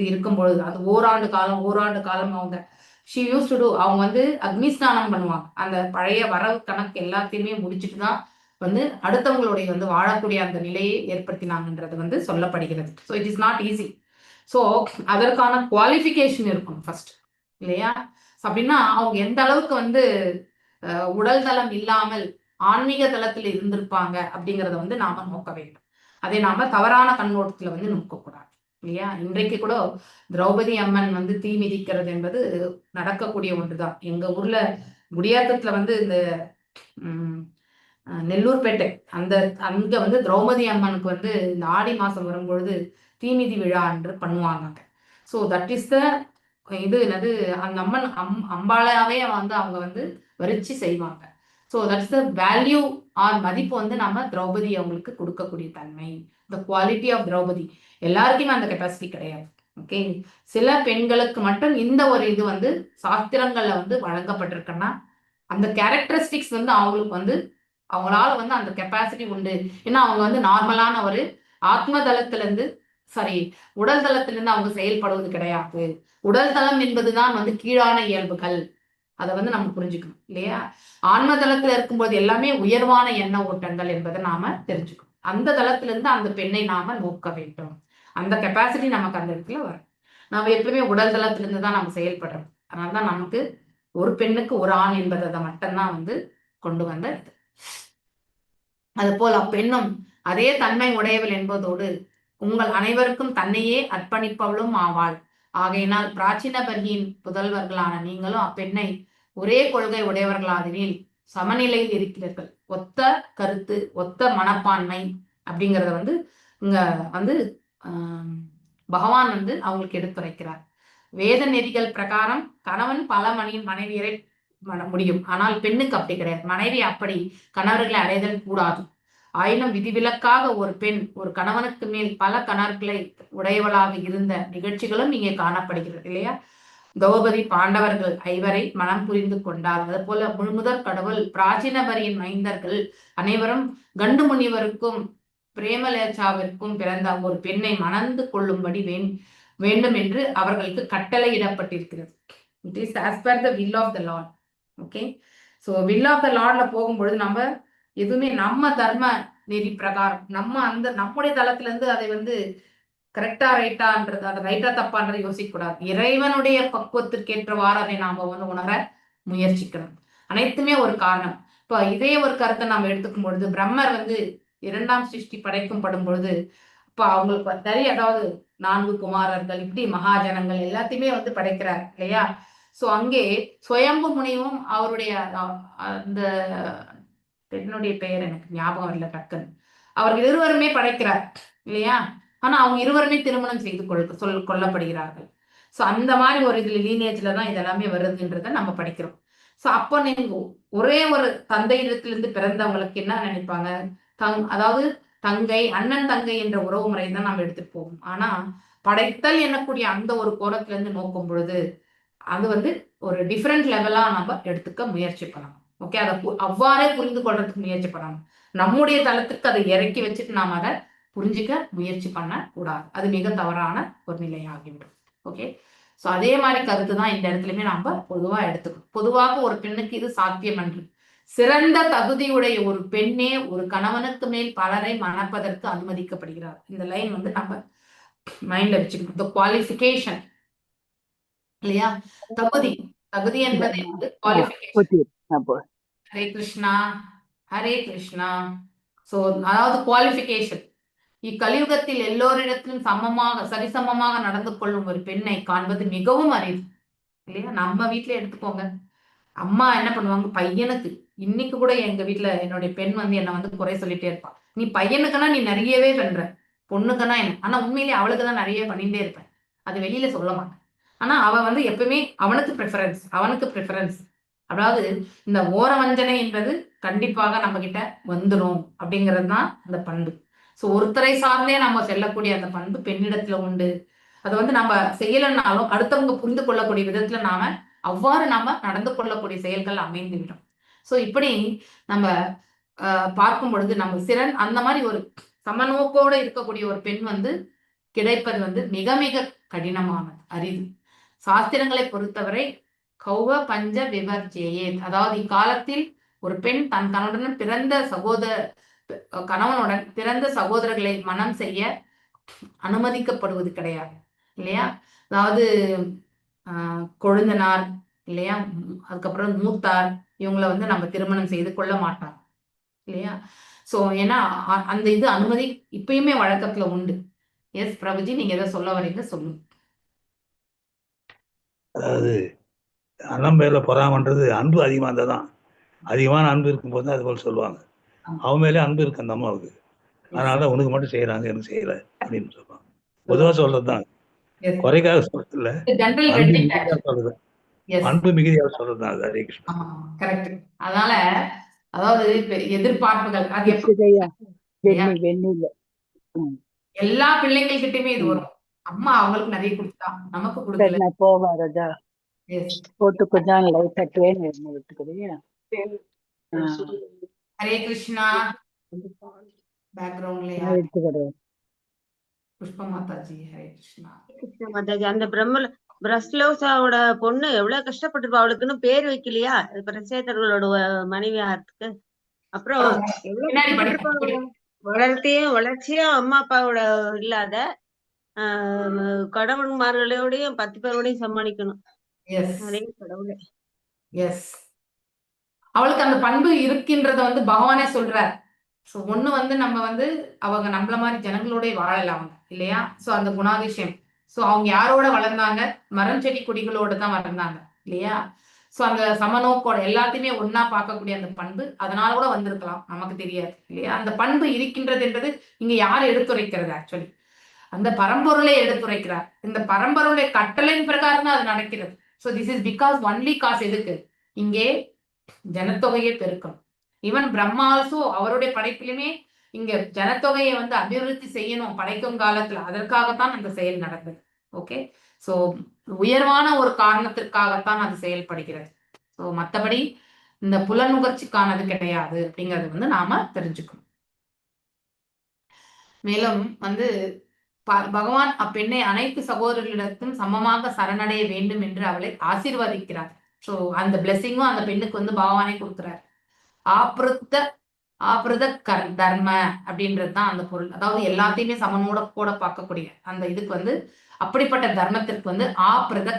இருக்கும் பொழுது அது ஓராண்டு காலம் அவங்க she used to do, அவங்க அக்னி ஸ்நானம் பண்ணுவாங்க. அந்த பழைய வரவு கணக்கு எல்லாத்தையுமே முடிச்சுட்டு தான் அடுத்தவங்களுடைய வாழக்கூடிய அந்த நிலையை ஏற்படுத்தினாங்கன்றது சொல்லப்படுகிறது. So it is not easy. So அதற்கான குவாலிஃபிகேஷன் இருக்கும் ஃபர்ஸ்ட் இல்லையா. அப்படின்னா அவங்க எந்த அளவுக்கு உடல் தளம் இல்லாமல் ஆன்மீக தளத்தில் இருந்திருப்பாங்க அப்படிங்கிறத நாம நோக்க வேண்டும். அதை நாம தவறான கண்ணோட்டத்துல நோக்கக்கூடாது இல்லையா. இன்றைக்கு கூட திரௌபதி அம்மன் தீ மிதிக்கிறது என்பது நடக்கக்கூடிய ஒன்றுதான். எங்க ஊர்ல குடியாத்தத்துல இந்த நெல்லூர்பேட்டை அங்க திரௌபதி அம்மனுக்கு இந்த ஆடி மாசம் வரும்பொழுது தீமிதி விழா என்று பண்ணுவாங்க. ஸோ தட் இஸ் த இது என்னது, அந்த அம்மன் அம்பாளாவே அவங்க வரிச்சு செய்வாங்க. So that's the value or மதிப்பு நம்ம திரௌபதி அவங்களுக்கு கொடுக்கக்கூடிய தன்மை, த குவாலிட்டி ஆஃப் திரௌபதி. எல்லாருக்குமே அந்த கெப்பாசிட்டி கிடையாது. ஓகே, சில பெண்களுக்கு மட்டும் இந்த ஒரு இது சாஸ்திரங்கள்ல வழங்கப்பட்டிருக்குன்னா அந்த கேரக்டரிஸ்டிக்ஸ் அவங்களுக்கு அவங்களால அந்த கெப்பாசிட்டி உண்டு. ஏன்னா அவங்க நார்மலான ஒரு ஆத்ம தளத்துல இருந்து உடல் தளத்திலிருந்து அவங்க செயல்படுவது கிடையாது. உடல் தளம் என்பதுதான் கீழான இயல்புகள் அதை வந்து நம்ம புரிஞ்சுக்கணும் இல்லையா? ஆன்ம தளத்துல இருக்கும்போது எல்லாமே உயர்வான எண்ண ஓட்டங்கள் என்பதை நாம தெரிஞ்சுக்கணும். அந்த தளத்துல இருந்து அந்த பெண்ணை நாம நோக்க வேண்டும். அந்த கெப்பாசிட்டி நமக்கு அந்த இடத்துல வரும். நம்ம எப்பவுமே உடல் தளத்திலிருந்து தான் நம்ம செயல்படுறோம். அதனாலதான் நமக்கு ஒரு பெண்ணுக்கு ஒரு ஆண் என்பதை மட்டும்தான் வந்து கொண்டு வந்த இது. அது போல் அப்பெண்ணும் அதே தன்மை உடையவள் என்பதோடு உங்கள் அனைவருக்கும் தன்னையே அர்ப்பணிப்பவளும் ஆவாள். ஆகையினால் பிராச்சீன பர்கியின் புதல்வர்களான நீங்களும் அப்பெண்ணை ஒரே கொள்கை உடையவர்களாதனில் சமநிலையில் இருக்கிறீர்கள். ஒத்த கருத்து, ஒத்த மனப்பான்மை அப்படிங்கிறத வந்து இங்க வந்து பகவான் வந்து அவங்களுக்கு எடுத்துரைக்கிறார். வேத நெறிகள் பிரகாரம் கணவன் பல மனைவியரை முடியும். ஆனால் பெண்ணுக்கு அப்படி கிடையாது. மனைவி அப்படி கணவர்களை அடைதல் கூடாது. ஆயினும் விதிவிலக்காக ஒரு பெண் ஒரு கணவனுக்கு மேல் பல கணவர்களை உடையவளாக இருந்த நிகழ்ச்சிகளும் இங்கே காணப்படுகிறது இல்லையா? திரௌபதி பாண்டவர்கள் ஐவரை மனம் புரிந்து கொண்டார். அது போல முழுமுதற் கடவுள் பிராச்சீனபரியின் மைந்தர்கள் அனைவரும் கண்டு முனிவருக்கும் பிரேமலேச்சாவிற்கும் பிறந்த ஒரு பெண்ணை மணந்து கொள்ளும்படி வேண்டும் என்று அவர்களுக்கு கட்டளையிடப்பட்டிருக்கிறது. It is as per the will of the Lord. Okay, so will of the Lordல போகும்பொழுது நம்ம எதுவுமே நம்ம தர்ம நெறி பிரகாரம் நம்முடைய தளத்துல இருந்து அதை வந்து கரெக்டா ரைட்டான்றது, அதை ரைட்டா தப்பான்றதை யோசிக்க கூடாது. இறைவனுடைய பக்குவத்திற்கேற்றவாறு அதை நாம வந்து உணர முயற்சிக்கணும். அனைத்துமே ஒரு காரணம். இப்போ இதே ஒரு கருத்தை நாம் எடுத்துக்கும் பொழுது பிரம்மர் வந்து 2ஆம் சிருஷ்டி படைக்கப்படும் பொழுது இப்ப அவங்களுக்கு நிறைய, அதாவது 4 குமாரர்கள், இப்படி மகாஜனங்கள் எல்லாத்தையுமே வந்து படைக்கிறார் இல்லையா? சோ அங்கே சுயம்பு முனிவும் அவருடைய அந்த பெண்ணுடைய பெயர் எனக்கு ஞாபகம் இல்லை டக்குன்னு, அவர்கள் இருவருமே படைக்கிறார் இல்லையா? ஆனா அவங்க இருவருமே திருமணம் செய்து கொள்ளப்படுகிறார்கள். சோ அந்த மாதிரி ஒரு இதுல லீனேஜ்ல தான் இதெல்லாமே வருதுன்றத நம்ம படிக்கிறோம். சோ அப்போ நீங்க ஒரே ஒரு தந்தையிடத்திலிருந்து பிறந்தவங்களுக்கு என்ன நினைப்பாங்க, அதாவது தங்கை, அண்ணன் தங்கை என்ற உறவு முறை தான் நம்ம எடுத்துட்டு போவோம். ஆனா படைத்தல் என்னக்கூடிய அந்த ஒரு கோணத்துல இருந்து நோக்கும் பொழுது அது வந்து ஒரு டிஃப்ரெண்ட் லெவலா நம்ம எடுத்துக்க முயற்சி பண்ணணும். ஓகே, அதை அவ்வாறே புரிந்து கொள்றதுக்கு முயற்சி பண்ணணும். நம்முடைய தளத்துக்கு அதை இறக்கி வச்சுட்டு நாம அதை புரிஞ்சுக்க முயற்சி பண்ண கூடாது. அது மிக தவறான ஒரு நிலையாகிவிடும். ஓகே, சோ அதே மாதிரி கருத்து தான் இந்த இடத்துலயுமே நாம பொதுவா எடுத்துக்கணும். பொதுவாக ஒரு பெண்ணுக்கு இது சாத்தியம் அன்று. சிறந்த தகுதியுடைய ஒரு பெண்ணே ஒரு கணவனுக்கு மேல் பலரை மணப்பதற்கு அனுமதிக்கப்படுகிறார். இந்த லைன் வந்து நம்ம மைண்ட்ல வச்சுக்கணும். இந்த குவாலிஃபிகேஷன் இல்லையா? தகுதி என்பதை வந்து குவாலிஃபிகேஷன். ஹரே கிருஷ்ணா, ஹரே கிருஷ்ணா. சோ அதாவது குவாலிஃபிகேஷன். இக்கலியுகத்தில் எல்லோரிடத்திலும் சரிசமமாக நடந்து கொள்ளும் ஒரு பெண்ணை காண்பது மிகவும் அரிது இல்லையா? நம்ம வீட்டுல எடுத்துக்கோங்க, அம்மா என்ன பண்ணுவாங்க, பையனுக்கு இன்னைக்கு கூட எங்க வீட்டுல என்னுடைய பெண் வந்து என்ன வந்து குறை சொல்லிட்டே இருப்பான். நீ பையனுக்குன்னா நீ நிறையவே பண்ற, பொண்ணுக்குன்னா என்ன? ஆனா உண்மையிலேயே அவளுக்கு தான் நிறைய பண்ணிட்டே இருப்பேன். அது வெளியில சொல்ல மாட்டேன். ஆனா அவ வந்து எப்பவுமே அவனுக்கு ப்ரிஃபரன்ஸ். அதாவது இந்த ஓர வஞ்சனை என்பது கண்டிப்பாக நம்ம கிட்ட வந்துடும் அப்படிங்கிறது தான் அந்த பண்பு. சோ ஒருத்தரை சார்ந்தே நம்ம செல்லக்கூடிய அந்த பண்பு பெண்ணிடத்துல உண்டு. அதை வந்து நம்ம செய்யலைன்னாலும் அடுத்தவங்க புரிந்து கொள்ளக்கூடிய விதத்துல அவ்வாறு நாம நடந்து கொள்ளக்கூடிய செயல்கள் அமைந்துவிடும். சோ இப்படி நம்ம பார்க்கும் பொழுது நம்ம அந்த மாதிரி ஒரு சமநோக்கோட இருக்கக்கூடிய ஒரு பெண் வந்து கிடைப்பது வந்து மிக மிக கடினமானது, அரிது. சாஸ்திரங்களை பொறுத்தவரை கௌவ பஞ்ச விவர்ஜேயே, அதாவது இக்காலத்தில் ஒரு பெண் தன் கணவனுடன் பிறந்த சகோதரர்களை மனம் செய்ய அனுமதிக்கப்படுவது கிடையாது இல்லையா? அதாவது கொழுந்தனார் இல்லையா, அதுக்கப்புறம் மூத்தார், இவங்களை வந்து நம்ம திருமணம் செய்து கொள்ள மாட்டாங்க இல்லையா? சோ ஏன்னா அந்த இது அனுமதி இப்பயுமே வழக்கத்துல உண்டு. எஸ் பிரபுஜி, நீங்க எதை சொல்ல வரீங்க சொல்லுங்க. அதாவது அண்ணன் மேல பொறாமன்றது அன்பு அதிகமா இருந்தாதான், அதிகமான அன்பு இருக்கும்போது அது போல சொல்லுவாங்க. அவன் மேலே அன்பு இருக்கு அந்த அம்மாவுக்கு, அதனாலதான் உனக்கு மட்டும் செய்யறாங்க எனக்கு செய்யல அப்படின்னு சொல்லுவாங்க. பொதுவா சொல்றதுதான், குறைக்காக சொல்றது இல்ல, அன்பு மிகுதியாக சொல்றதுதான் அது. ஹரே கிருஷ்ணா. அதனால அதாவது எதிர்பார்ப்புகள் எல்லா பிள்ளைங்கள் கிட்டயுமே இது வரும். அம்மா அவங்களுக்கு நிறைய கொடுத்தா நமக்கு கொடுக்கல. போவாரதா போட்டு கொஞ்சம் லைட் கட்டுவேன் விட்டுக்கிறீங்க. ஹரே கிருஷ்ணா. பேக்ரவுண்ட்ல புஷ்ப மாதாஜி. ஹரே கிருஷ்ணா மாதாஜி. அந்த பிரஸ்லோசாவோட பொண்ணு எவ்வளவு கஷ்டப்பட்டிருப்பா, அவளுக்குன்னு பேர் வைக்கலையா பிரசேதர்களோட மனைவி ஆகிறதுக்கு. அப்புறம் எவ்வளவு பின்னாடி கஷ்டப்பட்டிருப்பா படிக்கலாம். வளர்ச்சியும் அம்மா அப்பாவோட இல்லாத கடவுள்மார்களோடையும் 10 பேரோடையும் சமாளிக்கணும். எஸ் அதே கடவுளே. எஸ் அவளுக்கு அந்த பண்பு இருக்கின்றத வந்து பகவானே சொல்றார். ஸோ ஒண்ணு வந்து நம்ம வந்து அவங்க நம்மள மாதிரி ஜனங்களோட வாழலாம் அவங்க இல்லையா. ஸோ அந்த குணாதிசயம். ஸோ அவங்க யாரோட வளர்ந்தாங்க, மரம் செடி கொடிகளோட தான் வளர்ந்தாங்க இல்லையா. ஸோ அந்த சமநோக்கோட எல்லாத்தையுமே ஒன்னா பார்க்கக்கூடிய அந்த பண்பு அதனால கூட வந்திருக்கலாம், நமக்கு தெரியாது இல்லையா. அந்த பண்பு இருக்கின்றது என்பது இங்க யார் எடுத்துரைக்கிறது, ஆக்சுவலி அந்த பரம்பொருளை எடுத்துரைக்கிறார். இந்த பரம்பொருளை கட்டளையின் பிரகாரம் தான் அது நடக்கிறது. So this is because only caste எதுக்கு, இங்கே ஜனத்தொகையை பெருக்கணும். ஈவன் பிரம்மா ஆல்சோ அவருடைய படைப்பிலுமே இங்க ஜனத்தொகையை வந்து அபிவிருத்தி செய்யணும் படைக்கும் காலத்துல, அதற்காகத்தான் அந்த செயல் நடந்தது. ஓகே, சோ உயர்வான ஒரு காரணத்திற்காகத்தான் அது செயல்படுகிறது. ஸோ மற்றபடி இந்த புலனுகர்ச்சிக்கானது கிடையாது அப்படிங்கறது வந்து நாம தெரிஞ்சுக்கணும். மேலும் வந்து பகவான் அப்பெண்ணை அனைத்து சகோதரர்களிடத்தும் சமமாக சரணடைய வேண்டும் என்று அவளை ஆசீர்வதிக்கிறார். ஸோ அந்த பிளெஸிங்கும் அந்த பெண்ணுக்கு வந்து பகவானே கொடுக்குறாரு. ஆபிருத தர்ம அப்படின்றது தான் அந்த பொருள். அதாவது எல்லாத்தையுமே சமனோட கூட பார்க்கக்கூடிய அந்த இதுக்கு வந்து அப்படிப்பட்ட தர்மத்திற்கு வந்து ஆபிருத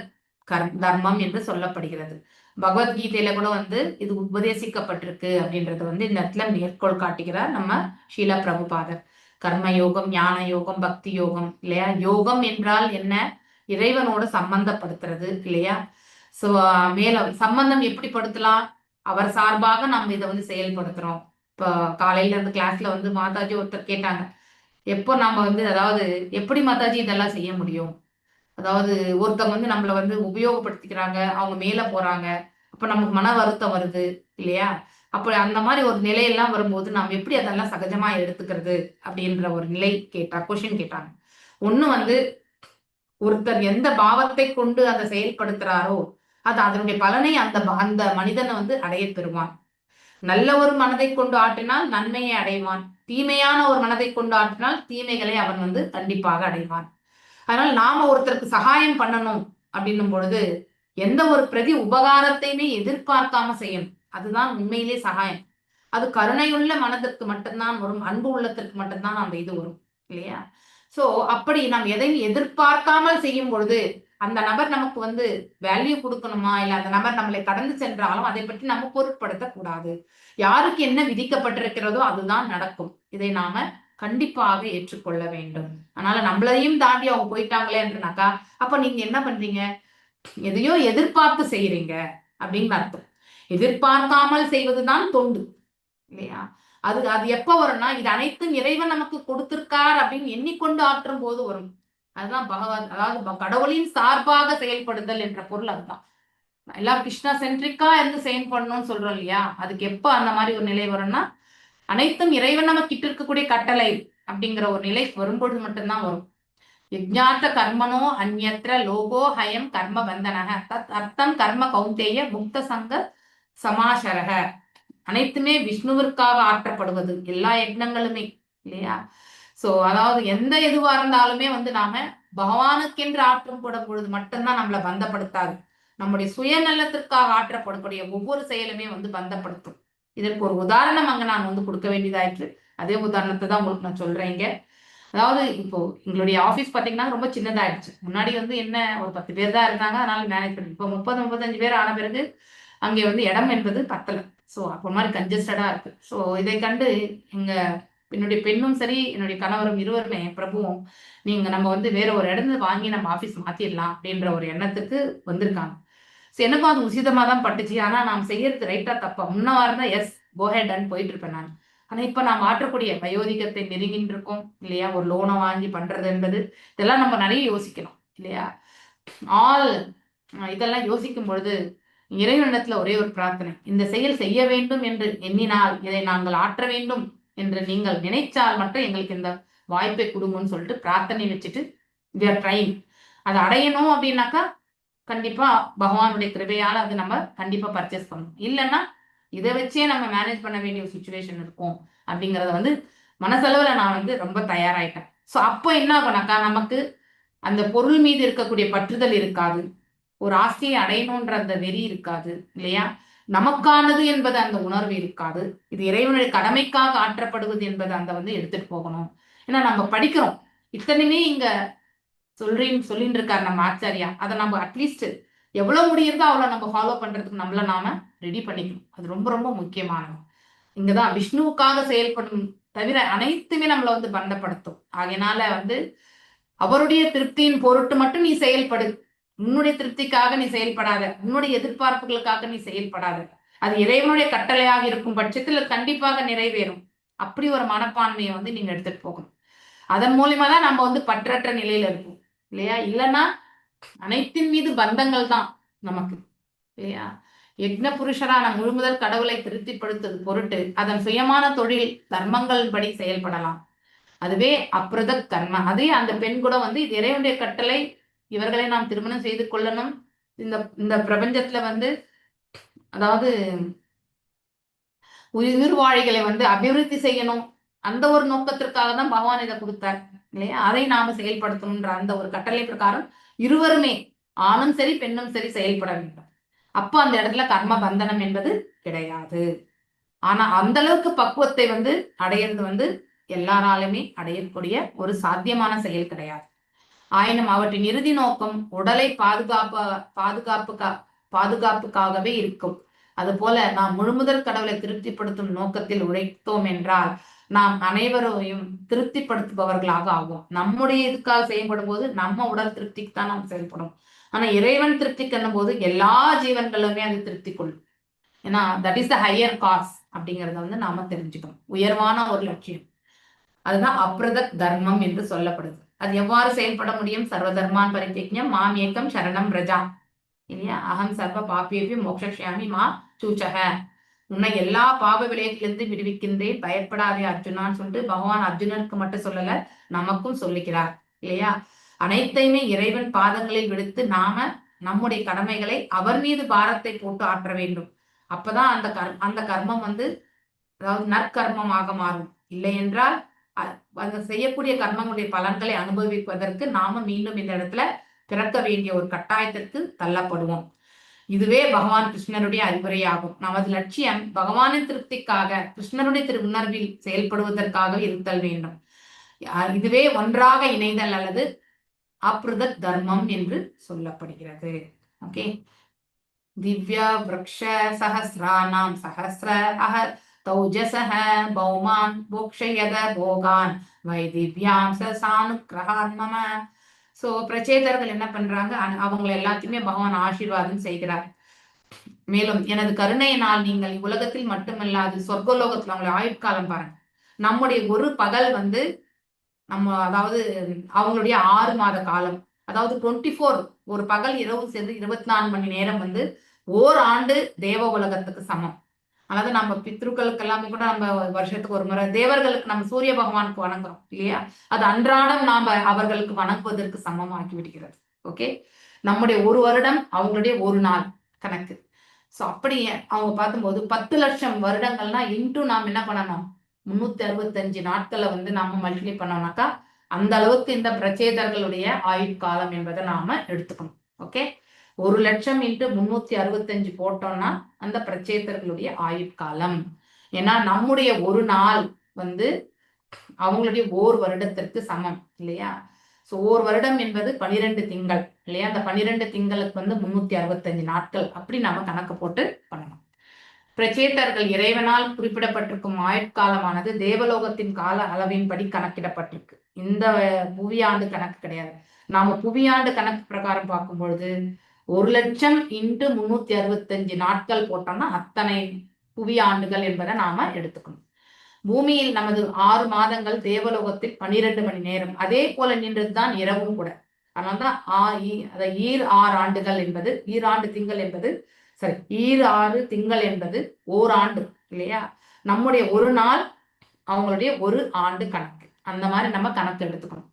தர்மம் என்று சொல்லப்படுகிறது. பகவத்கீதையில கூட வந்து இது உபதேசிக்கப்பட்டிருக்கு அப்படின்றது வந்து இந்த இடத்துல மேற்கோள் காட்டுகிறார் நம்ம ஷீலா பிரபுபாதர். கர்ம யோகம், ஞான யோகம், பக்தி யோகம் இல்லையா. யோகம் என்றால் என்ன, இறைவனோட சம்பந்தப்படுத்துறது இல்லையா. சோ மேல சம்பந்தம் எப்படி படுத்தலாம், அவர் சார்பாக நம்ம இதை வந்து செயல்படுத்துறோம். இப்போ காலையில இருந்து கிளாஸ்ல வந்து மாதாஜி ஒருத்தர் கேட்டாங்க, எப்போ நம்ம வந்து அதாவது எப்படி மாதாஜி இதெல்லாம் செய்ய முடியும், அதாவது ஒருத்தவங்க வந்து நம்மள வந்து உபயோகப்படுத்திக்கிறாங்க, அவங்க மேல போறாங்க, அப்ப நமக்கு மன வருத்தம் வருது இல்லையா. அப்ப அந்த மாதிரி ஒரு நிலையெல்லாம் வரும்போது நாம் எப்படி அதெல்லாம் சகஜமா எடுத்துக்கிறது அப்படின்ற ஒரு நிலை கொஸ்டின் கேட்டாங்க. ஒண்ணு வந்து ஒருத்தர் எந்த பாவத்தை கொண்டு அதை செயல்படுத்துறாரோ அது அதனுடைய பலனை அந்த மனிதனை வந்து அடைய பெறுவான். நல்ல ஒரு மனதை கொண்டு ஆற்றினால் நன்மையை அடைவான், தீமையான ஒரு மனதை கொண்டு ஆற்றினால் தீமைகளை அவன் வந்து கண்டிப்பாக அடைவான். அதனால நாம ஒருத்தருக்கு சகாயம் பண்ணணும் அப்படின்னும் பொழுது எந்த ஒரு பிரதி உபகாரத்தையுமே எதிர்பார்க்காம செய்யணும். அதுதான் உண்மையிலே சகாயம். அது கருணையுள்ள மனதிற்கு மட்டும்தான் வரும், அன்பு உள்ளத்திற்கு மட்டும்தான் அந்த இது வரும் இல்லையா. சோ அப்படி நாம் எதையும் எதிர்பார்க்காமல் செய்யும் பொழுது அந்த நபர் நமக்கு வந்து வேல்யூ கொடுக்கணுமா இல்ல அந்த நபர் நம்மளை கடந்து சென்றாலும் அதை பற்றி நம்ம பொருட்படுத்த கூடாது. யாருக்கு என்ன விதிக்கப்பட்டிருக்கிறதோ அதுதான் நடக்கும். இதை நாம கண்டிப்பாக ஏற்றுக்கொள்ள வேண்டும். அதனால நம்மளையும் தாண்டி அவங்க போயிட்டாங்களே என்றனாக்கா அப்ப நீங்க என்ன பண்றீங்க, எதையோ எதிர்பார்த்து செய்யறீங்க அப்படின்னு அர்த்தம். எதிர்பார்க்காமல் செய்வதுதான் தொண்டு இல்லையா. அது எப்ப வரும்னா இது அனைத்தும் இறைவன் நமக்கு கொடுத்திருக்கார் அப்படின்னு எண்ணிக்கொண்டு ஆற்றும் போது வரும். அதுதான் பகவான், அதாவது கடவுளின் சார்பாக செயல்படுதல் என்ற பொருள். அதுதான் எல்லாம் கிருஷ்ணா சென்ட்ரிக்கா இருந்து செயல்படணும்னு சொல்றோம் இல்லையா. அதுக்கு எப்ப அந்த மாதிரி ஒரு நிலை வரும்னா அனைத்தும் இறைவன் நம்ம கிட்ட இருக்கக்கூடிய கட்டளை அப்படிங்கிற ஒரு நிலை வரும்பொழுது மட்டும்தான் வரும். யஜ்ஞாத்த கர்மனோ அந்யத்ர லோகோ ஹயம் கர்ம பந்தனக தத் அர்த்தம் கர்ம கௌந்தேய முக்த சங்க சமாசரக. அனைத்துமே விஷ்ணுவிற்காக ஆற்றப்படுவது, எல்லா யஜ்னங்களுமே இல்லையா. சோ அதாவது எந்த எதுவா இருந்தாலுமே வந்து நாம பகவானுக்கென்று ஆற்றப்படும் பொழுது மட்டும்தான் நம்மளை பந்தப்படுத்தாது. நம்முடைய சுயநலத்திற்காக ஆற்றப்படக்கூடிய ஒவ்வொரு செயலுமே வந்து பந்தப்படுத்தும். இதற்கு ஒரு உதாரணம் அங்க நான் வந்து கொடுக்க வேண்டியதாயிற்று. அதே உதாரணத்தை தான் உங்களுக்கு நான் சொல்றேங்க. அதாவது இப்போ எங்களுடைய ஆபீஸ் பாத்தீங்கன்னா ரொம்ப சின்னதாயிடுச்சு. முன்னாடி வந்து என்ன ஒரு 10 பேர் தான் இருந்தாங்க, அதனால மேனேஜ் பண்ணி இப்போ 30-35 பேர் ஆன பிறகு அங்கே வந்து இடம் என்பது பத்தல. ஸோ அப்போ மாதிரி கன்ஜஸ்டடா இருக்கு. ஸோ இதை கண்டு என்னுடைய பெண்ணும் சரி என்னுடைய கணவரும் இருவருமே பிரபுவும் நம்ம வந்து வேற ஒரு இடத்துல வாங்கி நம்ம ஆபீஸ் மாத்திடலாம் அப்படின்ற ஒரு எண்ணத்துக்கு வந்திருக்காங்க. ஸோ எனக்கும் அது உசிதமா தான் பட்டுச்சு. ஆனா நாம் செய்யறது ரைட்டா தப்பா, முன்னவா இருந்தா எஸ் கோஹெட்ன்னு போயிட்டு இருப்பேன் நான். ஆனா இப்ப நான் மாற்றக்கூடிய வயோதிகத்தை நெருங்கின்னு இருக்கோம் இல்லையா. ஒரு லோனை வாங்கி பண்றது என்பது இதெல்லாம் நம்ம நிறைய யோசிக்கணும் இல்லையா. இதெல்லாம் யோசிக்கும் பொழுது இறைவனிடத்துல ஒரே ஒரு பிரார்த்தனை, இந்த செயல் செய்ய வேண்டும் என்று எண்ணினால் இதை நாங்கள் ஆற்ற வேண்டும் என்று நீங்கள் நினைச்சால் மட்டும் எங்களுக்கு இந்த வாய்ப்பை கொடுங்கன்னு சொல்லிட்டு பிரார்த்தனை வச்சுட்டு we are trying. அதை அடையணும் அப்படின்னாக்கா கண்டிப்பா பகவானுடைய கிருபையால அது நம்ம கண்டிப்பா பர்ச்சேஸ் பண்ணணும். இல்லைன்னா இதை வச்சே நம்ம மேனேஜ் பண்ண வேண்டிய ஒரு சுச்சுவேஷன் இருக்கும் அப்படிங்கறத வந்து மனசளவுல நான் வந்து ரொம்ப தயாராயிட்டேன். ஸோ அப்போ என்ன ஆகும்னாக்கா நமக்கு அந்த பொருள் மீது இருக்கக்கூடிய பற்றுதல் இருக்காது, ஒரு ஆசையை அடையணுன்ற அந்த வெறி இருக்காது இல்லையா? நமக்கானது என்பது அந்த உணர்வு இருக்காது. இது இறைவனுடைய கடமைக்காக ஆற்றப்படுவது என்பது அந்த எடுத்துட்டு போகணும். ஏன்னா நம்ம படிக்கிறோம், இத்தனையுமே இங்க சொல்லிட்டு இருக்காரு நம்ம ஆச்சாரியா. அதை நம்ம அட்லீஸ்ட் எவ்வளவு முடியுதோ அவ்வளவு நம்ம ஃபாலோ பண்றதுக்கு நம்மள நாம ரெடி பண்ணிக்கணும். அது ரொம்ப ரொம்ப முக்கியமானது. இங்கதான் விஷ்ணுவுக்காக செயல்படும் தவிர அனைத்துமே நம்மள பந்தப்படுத்தும். ஆகையினால அவருடைய திருப்தியின் பொருட்டு மட்டும் நீ செயல்படு. உன்னுடைய திருப்திக்காக நீ செயல்படாத, உன்னுடைய எதிர்பார்ப்புகளுக்காக நீ செயல்படாத. அது இறைவனுடைய கட்டளையாக இருக்கும் பட்சத்தில் கண்டிப்பாக நிறைவேறும். அப்படி ஒரு மனப்பான்மையை நீங்க எடுத்துட்டு போகணும். அதன் மூலியமா தான் நம்ம பற்றற்ற நிலையில இருக்கும் இல்லையா? இல்லைன்னா அனைத்தின் மீது பந்தங்கள் தான் நமக்கு இல்லையா? யக்ன புருஷரான முழுமுதல் கடவுளை திருப்திப்படுத்துவது பொருட்டு அதன் சுயமான தொழில் தர்மங்கள் படி செயல்படலாம். அதுவே அப்ரத கர்ம. அதே அந்த பெண் கூட இது இறைவனுடைய கட்டளை, இவர்களை நாம் திருமணம் செய்து கொள்ளணும், இந்த பிரபஞ்சத்துல அதாவது உயிர்வாழிகளை அபிவிருத்தி செய்யணும், அந்த ஒரு நோக்கத்திற்காக தான் பகவான் இதை கொடுத்தார் இல்லையா? அதை நாம செயல்படுத்தணும்ன்ற அந்த ஒரு கட்டளை பிரகாரம் இருவருமே, ஆணும் சரி பெண்ணும் சரி, செயல்பட வேண்டும். அப்போ அந்த இடத்துல கர்ம பந்தனம் என்பது கிடையாது. ஆனா அந்த அளவுக்கு பக்குவத்தை அடையிறது எல்லாராலுமே அடையக்கூடிய ஒரு சாத்தியமான செயல் கிடையாது. ஆயினும் அவற்றின் இறுதி நோக்கம் உடலை பாதுகாப்புக்காகவே இருக்கும். அது போல நாம் முழுமுதல் கடவுளை திருப்திப்படுத்தும் நோக்கத்தில் உழைத்தோம் என்றால் நாம் அனைவரையும் திருப்திப்படுத்துபவர்களாக ஆகும். நம்முடைய இதுக்காக செயல்படும் போது நம்ம உடல் திருப்திக்கு தான் நாம் செயல்படும். ஆனா இறைவன் திருப்திக்கு என்னும் போது எல்லா ஜீவன்களுமே அது திருப்தி கொள்ளும். ஏன்னா that is the higher caste அப்படிங்கறத நாம தெரிஞ்சுக்கணும். உயர்வான ஒரு லட்சியம், அதுதான் அப்ரத தர்மம் என்று சொல்லப்படுது. அது எவ்வாறு செயல்பட முடியும்? சர்வ தர்மான் பரித்யஜ்ஞம் மாம் ஏகம் சரணம் பிரஜா இல்லையா? அகம் சர்வ பாப்பியேபி மோக்ஷயாமி மா சூச்சக. உன்னை எல்லா பாவ விளையத்திலிருந்து விடுவிக்கின்றேன், பயப்படாதே அர்ஜுனான்னு சொல்லிட்டு பகவான் அர்ஜுனனுக்கு மட்டும் சொல்லல, நமக்கும் சொல்லிக்கிறார் இல்லையா? அனைத்தையுமே இறைவன் பாதங்களில் விடுத்து நாம நம்முடைய கடமைகளை அவர் மீது பாரத்தை போட்டு ஆற்ற வேண்டும். அப்பதான் அந்த கர்மம் அதாவது நற்கர்மமாக மாறும். இல்லை என்றால் அந்த செய்யக்கூடிய கர்மங்களுடைய பலன்களை அனுபவிப்பதற்கு நாம மீண்டும் இந்த இடத்துல பிறக்க வேண்டிய ஒரு கட்டாயத்திற்கு தள்ளப்படுவோம். இதுவே பகவான் கிருஷ்ணருடைய அறிவுரையாகும். நமது லட்சியம் பகவானின் திருப்திக்காக கிருஷ்ணருடைய திருவுணர்வில் செயல்படுவதற்காக இருத்தல் வேண்டும். இதுவே ஒன்றாக இணைதல் அல்லது அப்ருத தர்மம் என்று சொல்லப்படுகிறது. ஓகே. திவ்ய விரக்ஷ சஹஸ்ரானாம் சஹஸ்ர அஹ தௌஜசஹ பௌமான் போக்ஷயத போகான் வைதிவ்யாம் சானுக்கிரஹான் மம. சோ பிரச்சேதர்கள் என்ன பண்றாங்க? அவங்க எல்லாத்தையுமே பகவான் ஆசீர்வாதம் செய்கிறார். மேலும் எனது கருணையினால் நீங்கள் உலகத்தில் மட்டுமல்லாது சொர்க்கலோகத்துல அவங்களை ஆயுட்காலம் பாருங்க. நம்முடைய ஒரு பகல் நம்ம அதாவது அவங்களுடைய 6 மாத காலம், அதாவது 24 ஒரு பகல் இரவு சேர்ந்து 24 மணி நேரம் ஓராண்டு தேவ உலகத்துக்கு சமம். அதாவது நம்ம பித்ருக்களுக்கு எல்லாமே கூட நம்ம வருஷத்துக்கு ஒரு முறை, தேவர்களுக்கு நம்ம சூரிய பகவானுக்கு வணங்குறோம் இல்லையா? அது அன்றாடம் நாம அவர்களுக்கு வணங்குவதற்கு சமமாக்கி விடுகிறது. ஓகே. நம்முடைய ஒரு வருடம் அவங்களுடைய ஒரு நாள் கணக்கு. ஸோ அப்படி அவங்க பார்க்கும்போது 10 லட்சம் வருடங்கள்னா இன்ட்டு நாம் என்ன பண்ணணும்? 365 நாட்களை நாம மல்டிப்ளை பண்ணோம்னாக்கா அந்த அளவுக்கு இந்த பிரச்சேதர்களுடைய ஆயுட்காலம் என்பதை நாம எடுத்துக்கணும். ஓகே. 1 லட்சம் இன்ட்டு 365 போட்டோம்னா அந்த பிரச்சேதர்களுடைய ஆயுட்காலம். ஏன்னா நம்முடைய ஒரு நாள் அவங்களுடைய ஓர் வருடத்திற்கு சமம் இல்லையா? ஸோ ஓர் வருடம் என்பது 12 திங்கள் இல்லையா? அந்த 12 திங்களுக்கு 365 நாட்கள் அப்படி நாம கணக்கு போட்டு பண்ணணும். பிரச்சேதர்கள் இறைவனால் குறிப்பிடப்பட்டிருக்கும் ஆயுட்காலமானது தேவலோகத்தின் கால அளவின்படி கணக்கிடப்பட்டிருக்கு. இந்த புவியாண்டு கணக்கு கிடையாது. நாம புவியாண்டு கணக்கு பிரகாரம் பார்க்கும் பொழுது 1 லட்சம் இன்ட்டு 365 நாட்கள் போட்டோம்னா அத்தனை புவி ஆண்டுகள் என்பதை நாம எடுத்துக்கணும். பூமியில் நமது 6 மாதங்கள், தேவலோகத்தில் 12 மணி நேரம். அதே போல நின்றதுதான் இரவும் கூட. அதனால்தான் ஈர் 6 ஆண்டுகள் என்பது, ஈராண்டு திங்கள் என்பது சரி, ஈர் 6 திங்கள் என்பது ஓராண்டு இல்லையா? நம்முடைய ஒரு நாள் அவங்களுடைய ஒரு ஆண்டு கணக்கு. அந்த மாதிரி நம்ம கணக்கு எடுத்துக்கணும்.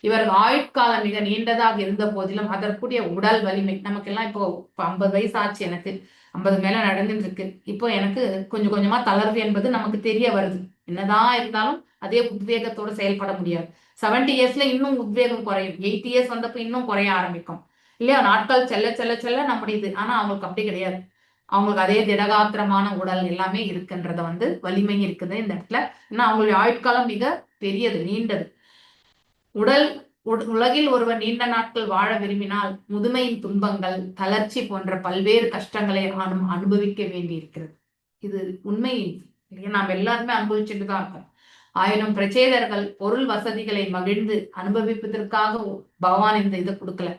இவர்கள் ஆயுட்காலம் மிக நீண்டதாக இருந்த போதிலும் அதற்குரிய உடல் வலிமை நமக்கெல்லாம் இப்போ 50 வயசு ஆச்சு, எனக்கு 50 மேல நடந்துட்டு இருக்கு. இப்போ எனக்கு கொஞ்சம் கொஞ்சமா தளர்வு என்பது நமக்கு தெரிய வருது. என்னதான் இருந்தாலும் அதே உத்வேகத்தோடு செயல்பட முடியாது. 70 இயர்ஸ்ல இன்னும் உத்வேகம் குறையும், 80 இயர்ஸ் வந்தப்ப இன்னும் குறைய ஆரம்பிக்கும் இல்லையா? நாட்கள் செல்ல செல்ல செல்ல நம்முடையது. ஆனா அவங்களுக்கு அப்படி கிடையாது. அவங்களுக்கு அதே திடகாத்திரமான உடல் எல்லாமே இருக்குன்றத வலிமை இருக்குது இந்த இடத்துல. ஏன்னா அவங்களுடைய ஆயுட்காலம் மிக பெரியது, நீண்டது. உலகில் ஒருவர் நீண்ட நாட்கள் வாழ விரும்பினால் முதுமையின் துன்பங்கள், தளர்ச்சி போன்ற பல்வேறு கஷ்டங்களை அனுபவிக்க வேண்டி இருக்கிறது. இது உண்மை. நாம் எல்லாருமே அனுபவிச்சுட்டு தான் இருக்கோம். ஆயினும் பிரச்சேதர்கள் பொருள் வசதிகளை மகிழ்ந்து அனுபவிப்பதற்காக பகவான் இந்த இதை கொடுக்கல.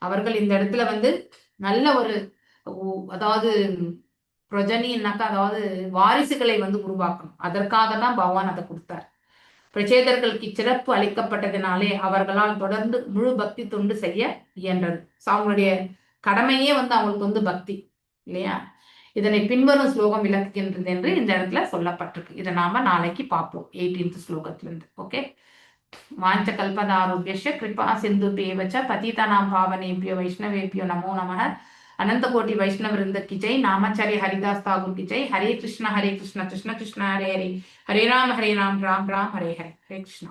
அவர்கள் இந்த இடத்துல நல்ல ஒரு அதாவது பிரஜனின்னாக்கா அதாவது வாரிசுகளை உருவாக்கணும். அதற்காக தான் பகவான் அதை கொடுத்தார். பிரச்சேதர்களுக்கு சிறப்பு அளிக்கப்பட்டதினாலே அவர்களால் தொடர்ந்து முழு பக்தி தொண்டு செய்ய இயன்றது. அவங்களுடைய கடமையே அவங்களுக்கு பக்தி இல்லையா? இதனை பின்வரும் ஸ்லோகம் விளக்குகின்றது என்று இந்த இடத்துல சொல்லப்பட்டிருக்கு. இதை நாம நாளைக்கு பார்ப்போம் 18th ஸ்லோகத்திலிருந்து. ஓகே. வாஞ்ச கல்பதாருபியஸ்ய கிருபா சிந்துபேவச்ச பதிதானாம் பாவனேபியோ வைஷ்ணவேபியோ நமோ நமः. अनंत कोटि वैष्णव वृंद की जय. नामाचार्य हरिदास ठाकुर की जय. हरे कृष्ण कृष्ण कृष्ण हरे हरे, हरे राम राम राम हरे हरे. हरे कृष्ण.